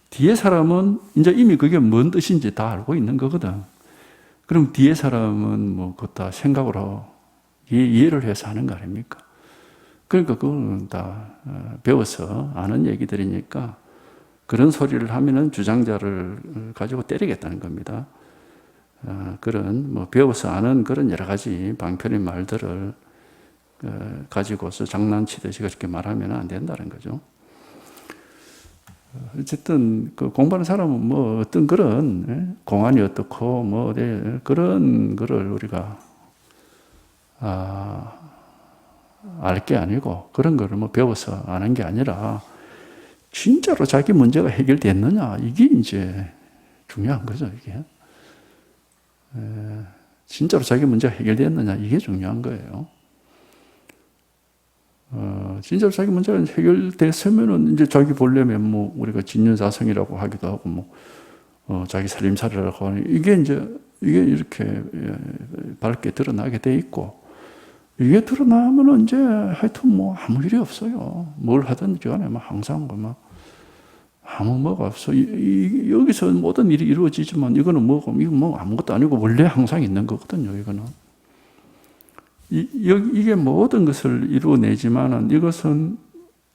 뒤에 사람은 이제 이미 그게 뭔 뜻인지 다 알고 있는 거거든. 그럼 뒤에 사람은 그거 다 생각으로 이해를 해서 하는 거 아닙니까? 그러니까 그건 다 배워서 아는 얘기들이니까 그런 소리를 하면은 주장자를 가지고 때리겠다는 겁니다. 그런 배워서 아는 그런 여러 가지 방편의 말들을 가지고서 장난치듯이 그렇게 말하면 안 된다는 거죠. 어쨌든 그 공부하는 사람은 어떤 그런 공안이 어떻고 그런 거를 우리가 알 게 아니고 그런 거를 배워서 아는 게 아니라 진짜로 자기 문제가 해결됐느냐 이게 이제 중요한 거죠. 이게 진짜로 자기 문제가 해결됐느냐 이게 중요한 거예요. 진짜로 자기 문제가 해결됐으면은 이제 자기 본래면 우리가 진윤사성이라고 하기도 하고 자기 살림살이라고 하는 이게 이렇게 밝게 드러나게 돼 있고 이게 드러나면은 이제 하여튼 아무 일이 없어요. 뭘 하든지 간에 항상 아무 뭐가 없어. 여기서 모든 일이 이루어지지만 이거는 이거 아무것도 아니고 원래 항상 있는 거거든요. 이거는. 이게 모든 것을 이루어내지만은 이것은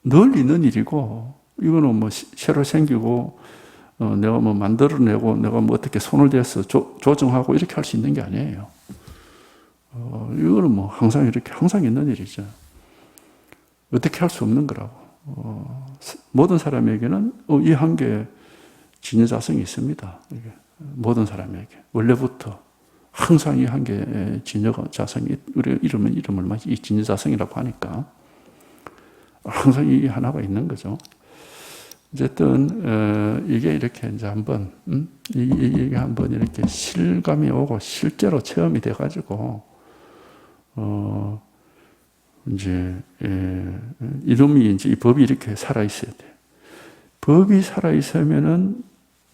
늘 있는 일이고 이거는 새로 생기고 내가 만들어내고 내가 어떻게 손을 대서 조정하고 이렇게 할 수 있는 게 아니에요. 이거는 항상 이렇게 항상 있는 일이죠. 어떻게 할 수 없는 거라고. 모든 사람에게는 이 한계에 진여자성이 있습니다. 모든 사람에게 원래부터 항상 이 한계에 진여자성이 우리 이름을 이 진여자성이라고 하니까 항상 이 하나가 있는 거죠. 어쨌든 이게 이렇게 이제 한번 이게 한번 이렇게 실감이 오고 실제로 체험이 돼가지고 이제 이놈이 이제 이 법이 이렇게 살아 있어야 돼. 법이 살아 있으면은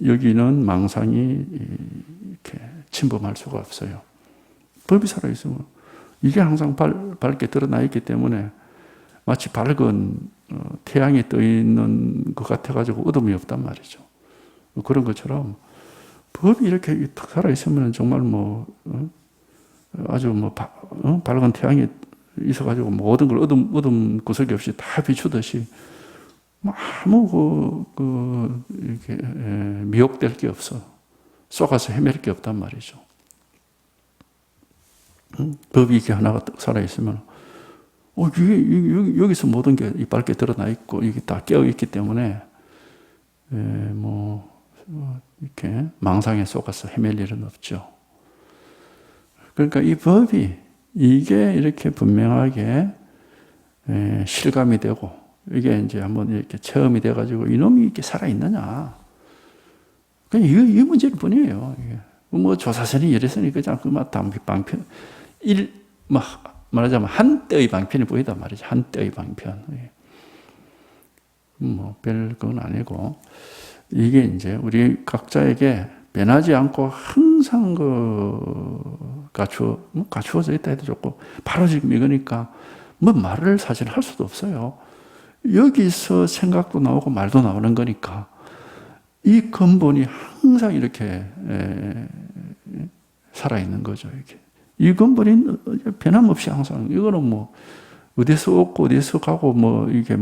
여기는 망상이 이렇게 침범할 수가 없어요. 법이 살아 있으면 이게 항상 밝게 드러나 있기 때문에 마치 밝은 태양이 떠 있는 것 같아가지고 어둠이 없단 말이죠. 그런 것처럼 법이 이렇게 탁 살아 있으면 정말 아주 밝은 태양이 있어가지고 모든 걸 어둠 구석이 없이 다 비추듯이 아무 이렇게 미혹될 게 없어. 속아서 헤맬 게 없단 말이죠. 법이 이렇게 하나가 살아 있으면 여기서 모든 게 밝게 드러나 있고 이게 다 깨어 있기 때문에 이렇게 망상에 속아서 헤맬 일은 없죠. 그러니까 이 법이 이게 이렇게 분명하게 실감이 되고 이게 이제 한번 이렇게 체험이 돼가지고 이놈이 이렇게 살아있느냐. 그냥 이 문제일 뿐이에요. 이게. 조사선이 열애선이 그냥 방편, 말하자면 한때의 방편이 보이단 말이죠. 한때의 방편. 별 건 아니고 이게 이제 우리 각자에게 변하지 않고 항상 갖추어져 있다 해도 좋고 바로 지금 이거니까 말을 사실 할 수도 없어요. 여기서 생각도 나오고 말도 나오는 거니까 이 근본이 항상 이렇게 살아있는 거죠. 이게. 이 근본이 변함없이 항상 이거는 어디서 없고 어디서 가고 이게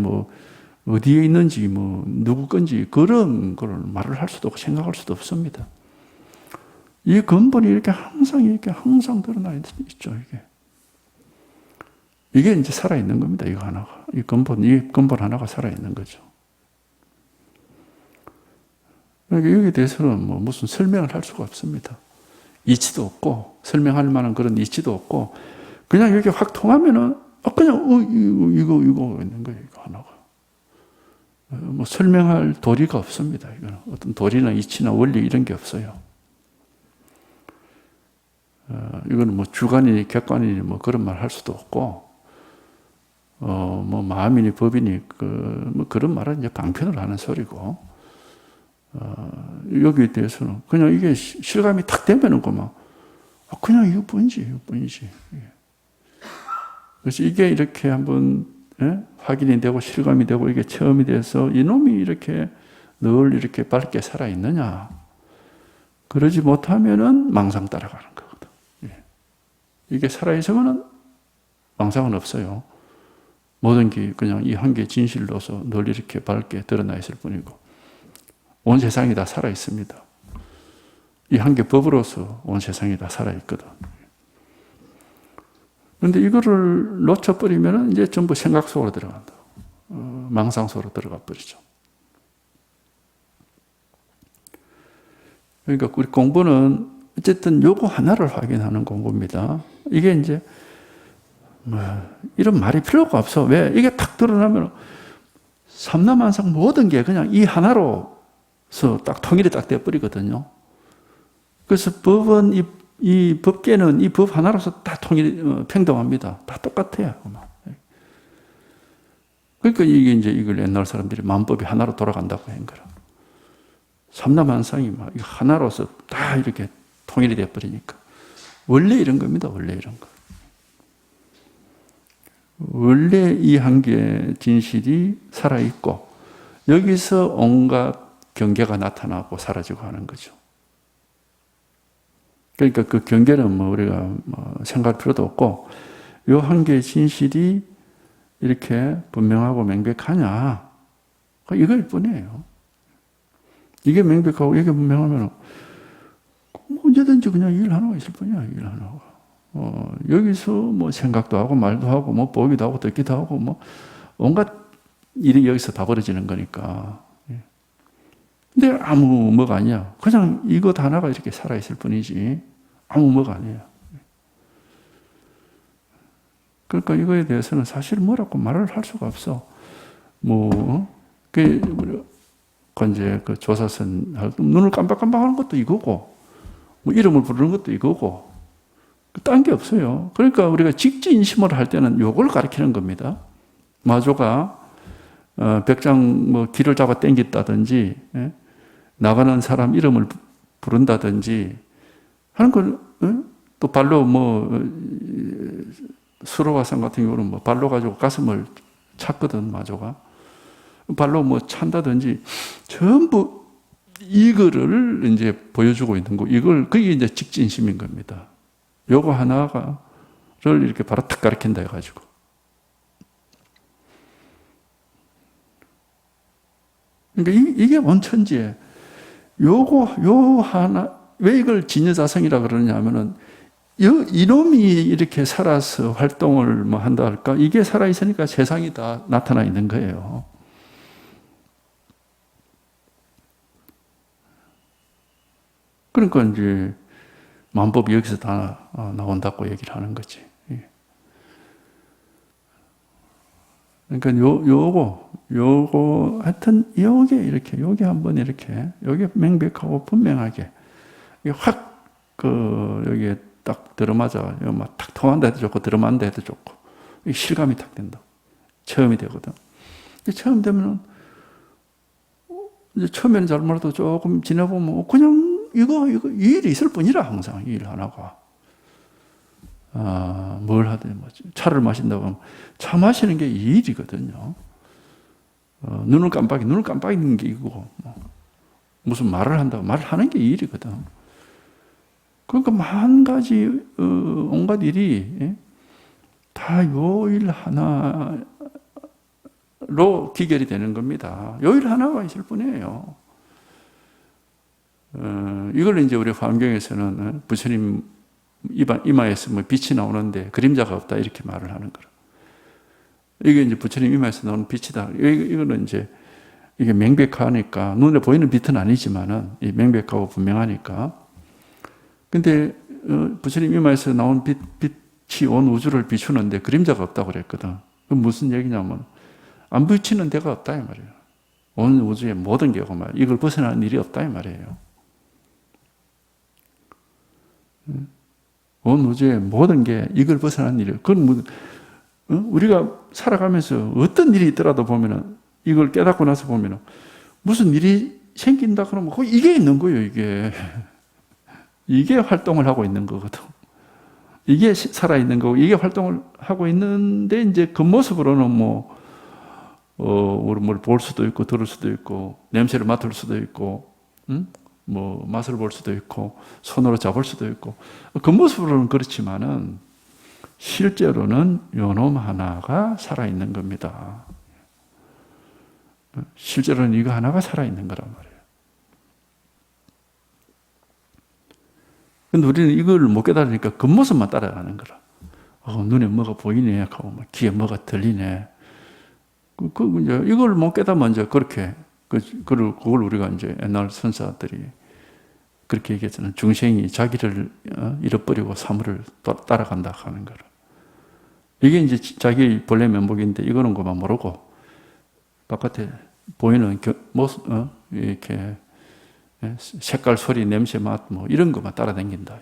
어디에 있는지 누구 건지 그런 걸 말을 할 수도 없고 생각할 수도 없습니다. 이 근본이 이렇게 항상 드러나 있죠, 이게. 이게 이제 살아있는 겁니다, 이거 하나가. 이 근본 하나가 살아있는 거죠. 그러니까 여기에 대해서는 뭐 무슨 설명을 할 수가 없습니다. 이치도 없고, 설명할 만한 그런 이치도 없고, 그냥 이렇게 확 통하면은, 그냥, 이거 있는 거예요, 이거 하나가. 뭐 설명할 도리가 없습니다, 이거는. 어떤 도리나 이치나 원리 이런 게 없어요. 이거는 뭐 주관이니 객관이니 뭐 그런 말 할 수도 없고, 뭐 마음이니 법이니 뭐 그런 말은 이제 방편을 하는 소리고, 여기에 대해서는 그냥 이게 실감이 탁 되면은 그냥 이거뿐이지. 그래서 이게 이렇게 한번 확인이 되고 실감이 되고 이게 체험이 돼서 이놈이 이렇게 늘 이렇게 밝게 살아 있느냐? 그러지 못하면은 망상 따라가는 거거든. 이게 살아 있으면은 망상은 없어요. 모든 게 그냥 이 한 개 진실로서 늘 이렇게 밝게 드러나 있을 뿐이고, 온 세상이 다 살아 있습니다. 이 한 개 법으로서 온 세상이 다 살아 있거든. 그런데 이거를 놓쳐버리면 이제 전부 생각 속으로 들어간다. 망상 속으로 들어가 버리죠. 그러니까 우리 공부는 어쨌든 요거 하나를 확인하는 공부입니다. 이게 이제 이런 말이 필요가 없어. 왜? 이게 탁 드러나면 삼라만상 모든 게 그냥 이 하나로서 딱 통일이 딱 되어버리거든요. 그래서 법은 이 법계는 이 법 하나로서 다 통일이 평등합니다. 다 똑같아요. 그러니까 이게 이제 이걸 옛날 사람들이 만법이 하나로 돌아간다고 한 거라. 삼라만상이 막 하나로서 다 이렇게 통일이 되어버리니까. 원래 이런 겁니다. 원래 이런 거. 원래 이 한계의 진실이 살아있고 여기서 온갖 경계가 나타나고 사라지고 하는 거죠. 그러니까 그 경계는 뭐 우리가 생각할 필요도 없고 이 한계의 진실이 이렇게 분명하고 명백하냐 이걸 뿐이에요. 이게 명백하고 이게 분명하면 언제든지 그냥 일 하나가 있을 뿐이야. 일 하나가. 여기서 뭐 생각도 하고 말도 하고 뭐 보기도 하고 듣기도 하고 뭐 온갖 일이 여기서 다 벌어지는 거니까. 근데 아무 뭐가 아니야. 그냥 이것 하나가 이렇게 살아있을 뿐이지 아무 뭐가 아니에요. 그러니까 이거에 대해서는 사실 뭐라고 말을 할 수가 없어. 이제 그 조사선 할 때 눈을 깜빡깜빡하는 것도 이거고, 뭐 이름을 부르는 것도 이거고, 딴 게 없어요. 그러니까 우리가 직지인심을 할 때는 요걸 가리키는 겁니다. 마조가 백장 뭐 길을 잡아 당겼다든지, 나가는 사람 이름을 부른다든지 하는 걸, 또 발로 수로화상 같은 경우는 뭐 발로 가지고 가슴을 찼거든, 마조가. 발로 뭐 찬다든지 전부 이거를 이제 보여주고 있는 거. 그게 이제 직진심인 겁니다. 요거 하나를 이렇게 바로 탁 가리킨다 해가지고. 그러니까 이게 원천지에 요 하나, 왜 이걸 진여자성이라 그러냐 하면은 이놈이 이렇게 살아서 활동을 뭐 한다 할까? 이게 살아있으니까 세상이 다 나타나 있는 거예요. 그러니까 이제 만법이 여기서 다 나온다고 얘기를 하는 거지. 그러니까 요거 하여튼 요게 한번 이렇게 요게 명백하고 분명하게 확 여기에 딱 들어맞아 막 탁 통한다 해도 좋고 들어맞는다 해도 좋고 실감이 탁 된다. 체험이 되거든. 체험 되면은 이제 처음에는 잘 몰라도 조금 지나보면 그냥 이거 이 일이 있을 뿐이라 항상 이 일 하나가. 뭘 하든 차를 마신다고 하면 차 마시는 게 이 일이거든요. 눈을 깜빡이는 게 이거고 무슨 말을 한다고 말하는 게 이 일이거든. 그러니까 만 가지 온갖 일이 다 요 일 하나로 기결이 되는 겁니다. 요 일 하나가 있을 뿐이에요. 이걸 이제 우리 화엄경에서는 부처님 이마에서 뭐 빛이 나오는데 그림자가 없다 이렇게 말을 하는 거라. 이게 이제 부처님 이마에서 나오는 빛이다. 이거는 이제 이게 명백하니까 눈에 보이는 빛은 아니지만은 이 명백하고 분명하니까. 근데 부처님 이마에서 나온 빛이 온 우주를 비추는데 그림자가 없다고 그랬거든. 그건 무슨 얘기냐면 안 비치는 데가 없다 이 말이에요. 온 우주의 모든 게고 말 이걸 벗어나는 일이 없다 이 말이에요. 온 우주의 모든 게 이걸 벗어나는 일이에요. 그건 우리가 살아가면서 어떤 일이 있더라도 보면은 이걸 깨닫고 나서 보면은 무슨 일이 생긴다 그러면 거기 이게 있는 거예요. 이게 활동을 하고 있는 거거든. 이게 살아있는 거고 이게 활동을 하고 있는데 이제 겉모습으로는 우리 뭘 볼 수도 있고 들을 수도 있고 냄새를 맡을 수도 있고 뭐 맛을 볼 수도 있고 손으로 잡을 수도 있고 겉모습으로는 그렇지만은 실제로는 요놈 하나가 살아있는 겁니다. 실제로는 이거 하나가 살아있는 거란 말이에요. 근데 우리는 이걸 못 깨달으니까 겉모습만 따라가는 거라. 눈에 뭐가 보이네 하고 귀에 뭐가 들리네. 이제 이걸 못 깨닫으면 이제 그렇게 그걸 우리가 이제 옛날 선사들이 그렇게 얘기했잖아요. 중생이 자기를 잃어버리고 사물을 따라간다 하는 거라. 이게 이제 자기 본래 면목인데 이거는 것만 모르고 바깥에 보이는 모습, 이렇게 색깔, 소리, 냄새, 맛, 뭐 이런 것만 따라다닌다.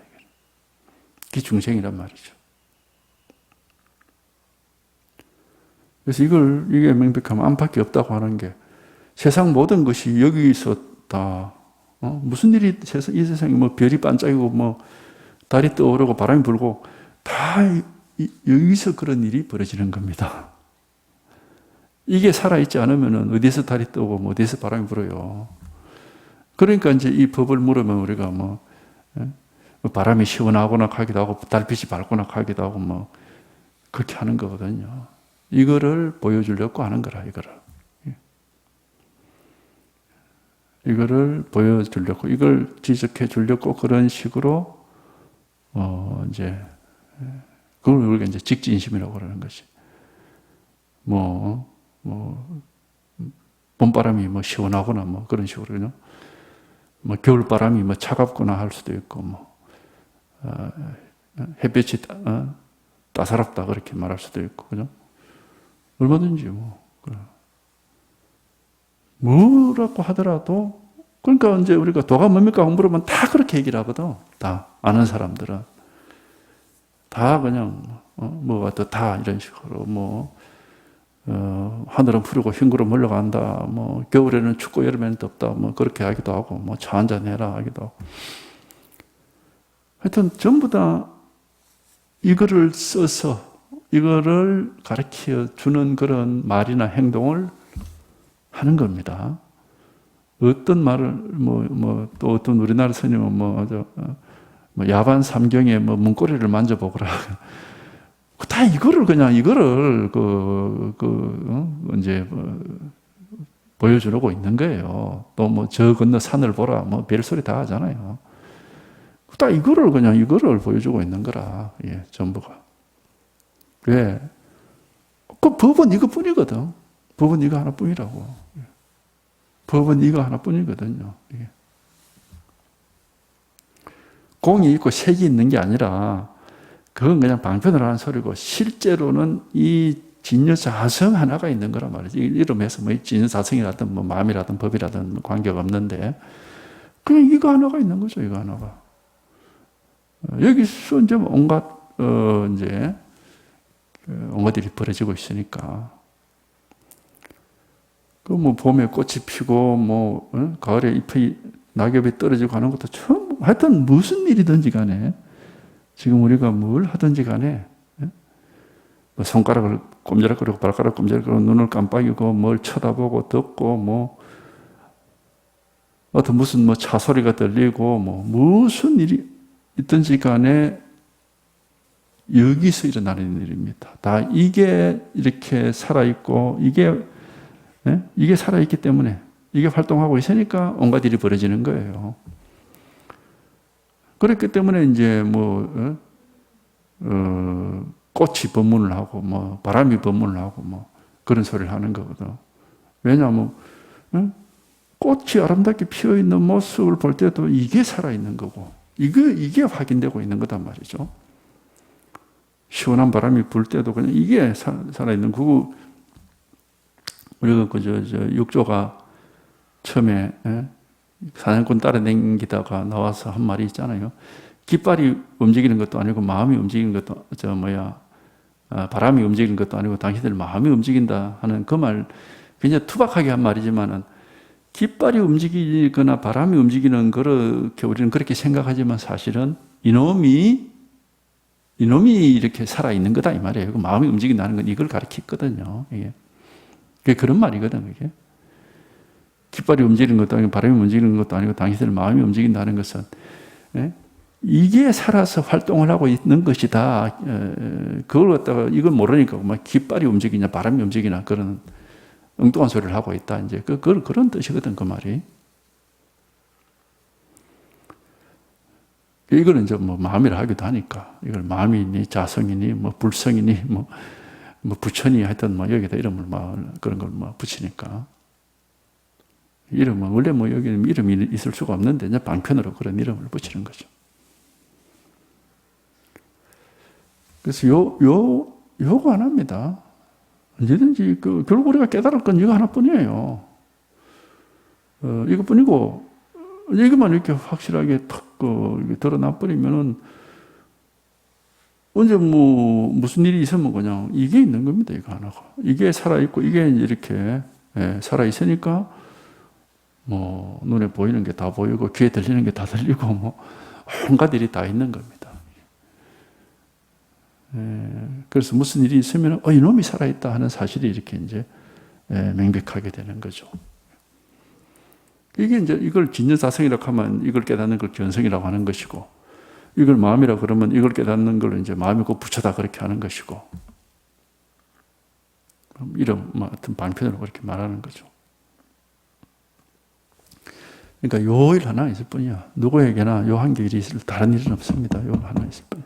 그게 중생이란 말이죠. 그래서 이게 명백하면 안팎이 없다고 하는 게 세상 모든 것이 여기서 다 무슨 일이 이 세상에 뭐 별이 반짝이고 뭐 달이 떠오르고 바람이 불고 다 여기서 그런 일이 벌어지는 겁니다. 이게 살아있지 않으면 어디서 달이 뜨고 뭐 어디서 바람이 불어요. 그러니까 이제 이 법을 물으면 우리가 바람이 시원하거나 가기도 하고 달빛이 밝거나 가기도 하고 뭐 그렇게 하는 거거든요. 이거를 보여주려고 하는 거라 이거를 보여주려고 이걸 지적해 주려고 그런 식으로 이제 그걸 우리가 이제 직진심이라고 그러는 것이 봄바람이 뭐 시원하거나 뭐 그런 식으로요. 뭐 겨울바람이 뭐 차갑거나 할 수도 있고 햇볕이 따사롭다 그렇게 말할 수도 있고 그죠? 얼마든지 뭐라고 하더라도 그러니까 이제 우리가 도가 뭡니까 물으면 다 그렇게 얘기를 하거든. 다 아는 사람들은 다 그냥 뭐가 더 다 이런 식으로 하늘은 푸르고 흰구름 흘러간다. 겨울에는 춥고 여름에는 덥다. 그렇게 하기도 하고, 차 한잔 해라 하기도 하고. 하여튼 전부 다 이거를 써서 이거를 가르쳐 주는 그런 말이나 행동을 하는 겁니다. 어떤 말을 또 어떤 우리나라 스님은 야반 삼경에 문고리를 만져보거라. 다 이거를 이제 보여주려고 있는 거예요. 또 저 건너 산을 보라, 별소리 다 하잖아요. 다 이거를 보여주고 있는 거라, 전부가. 왜? 그 법은 이거뿐이거든. 법은 이거 하나뿐이라고. 법은 이거 하나뿐이거든요. 공이 있고 색이 있는 게 아니라 그건 그냥 방편을 하는 소리고 실제로는 이 진여자성 하나가 있는 거란 말이지. 이름에서 진여자성이라든 마음이라든 법이라든 관계가 없는데 그냥 이거 하나가 있는 거죠. 이거 하나가. 여기서 이제 온갖 이제 온갖 일이 벌어지고 있으니까 봄에 꽃이 피고 가을에 잎이 낙엽이 떨어지고 하는 것도 처음 하여튼 무슨 일이든지 간에 지금 우리가 뭘 하든지 간에 손가락을 꼼지락거리고 발가락 꼼지락거리고 눈을 깜빡이고 뭘 쳐다보고 듣고 어떤 무슨 차 소리가 들리고 무슨 일이 있든지 간에 여기서 일어나는 일입니다. 다 이게 이렇게 살아있고 이게 살아있기 때문에 이게 활동하고 있으니까 온갖 일이 벌어지는 거예요. 그렇기 때문에 이제 꽃이 법문을 하고 바람이 법문을 하고 그런 소리를 하는 거거든. 왜냐하면 꽃이 아름답게 피어 있는 모습을 볼 때도 이게 살아 있는 거고 이게 확인되고 있는 거단 말이죠. 시원한 바람이 불 때도 그냥 이게 살아 있는 거고. 우리가 육조가 처음에 사냥꾼 따라다니다가 나와서 한 말이 있잖아요. 깃발이 움직이는 것도 아니고 마음이 움직이는 것도 바람이 움직이는 것도 아니고 당신들 마음이 움직인다 하는 그 말, 굉장히 투박하게 한 말이지만은 깃발이 움직이거나 바람이 움직이는 그렇게 우리는 그렇게 생각하지만 사실은 이놈이 이렇게 살아 있는 거다 이 말이에요. 마음이 움직인다는 건 이걸 가리키거든요. 이게 그런 말이거든. 이게 깃발이 움직이는 것도 아니고 바람이 움직이는 것도 아니고 당신들 마음이 움직인다는 것은 이게 살아서 활동을 하고 있는 것이다. 그걸 갖다가 이걸 모르니까 깃발이 움직이냐 바람이 움직이나 그런 엉뚱한 소리를 하고 있다. 이제 그런 뜻이거든 그 말이. 이거는 이제 마음이라 하기도 하니까 이걸 마음이니 자성이니 불성이니 부처니 하여튼 여기다 이름을 그런 걸 붙이니까. 이름은 원래 여기는 이름이 있을 수가 없는데 이제 방편으로 그런 이름을 붙이는 거죠. 그래서 요거 하나입니다. 언제든지 결국 우리가 깨달을 건 이거 하나뿐이에요. 이것뿐이고 이것만 이렇게 확실하게 탁 드러나 버리면은 언제 무슨 일이 있으면 그냥 이게 있는 겁니다. 이거 하나가 이게 살아 있고 이게 이렇게 살아 있으니까 눈에 보이는 게 다 보이고 귀에 들리는 게 다 들리고 온갖 일이 다 있는 겁니다. 그래서 무슨 일이 있으면 이놈이 살아있다 하는 사실이 이렇게 이제 명백하게 되는 거죠. 이게 이제 이걸 진여사성이라고 하면 이걸 깨닫는 걸 견성이라고 하는 것이고, 이걸 마음이라고 그러면 이걸 깨닫는 걸 이제 마음이고 부처다 그렇게 하는 것이고, 이런 같은 방편으로 그렇게 말하는 거죠. 그러니까 요 일 하나 있을 뿐이야. 누구에게나 요 한 개 일이 있을 다른 일은 없습니다. 요 하나 있을 뿐.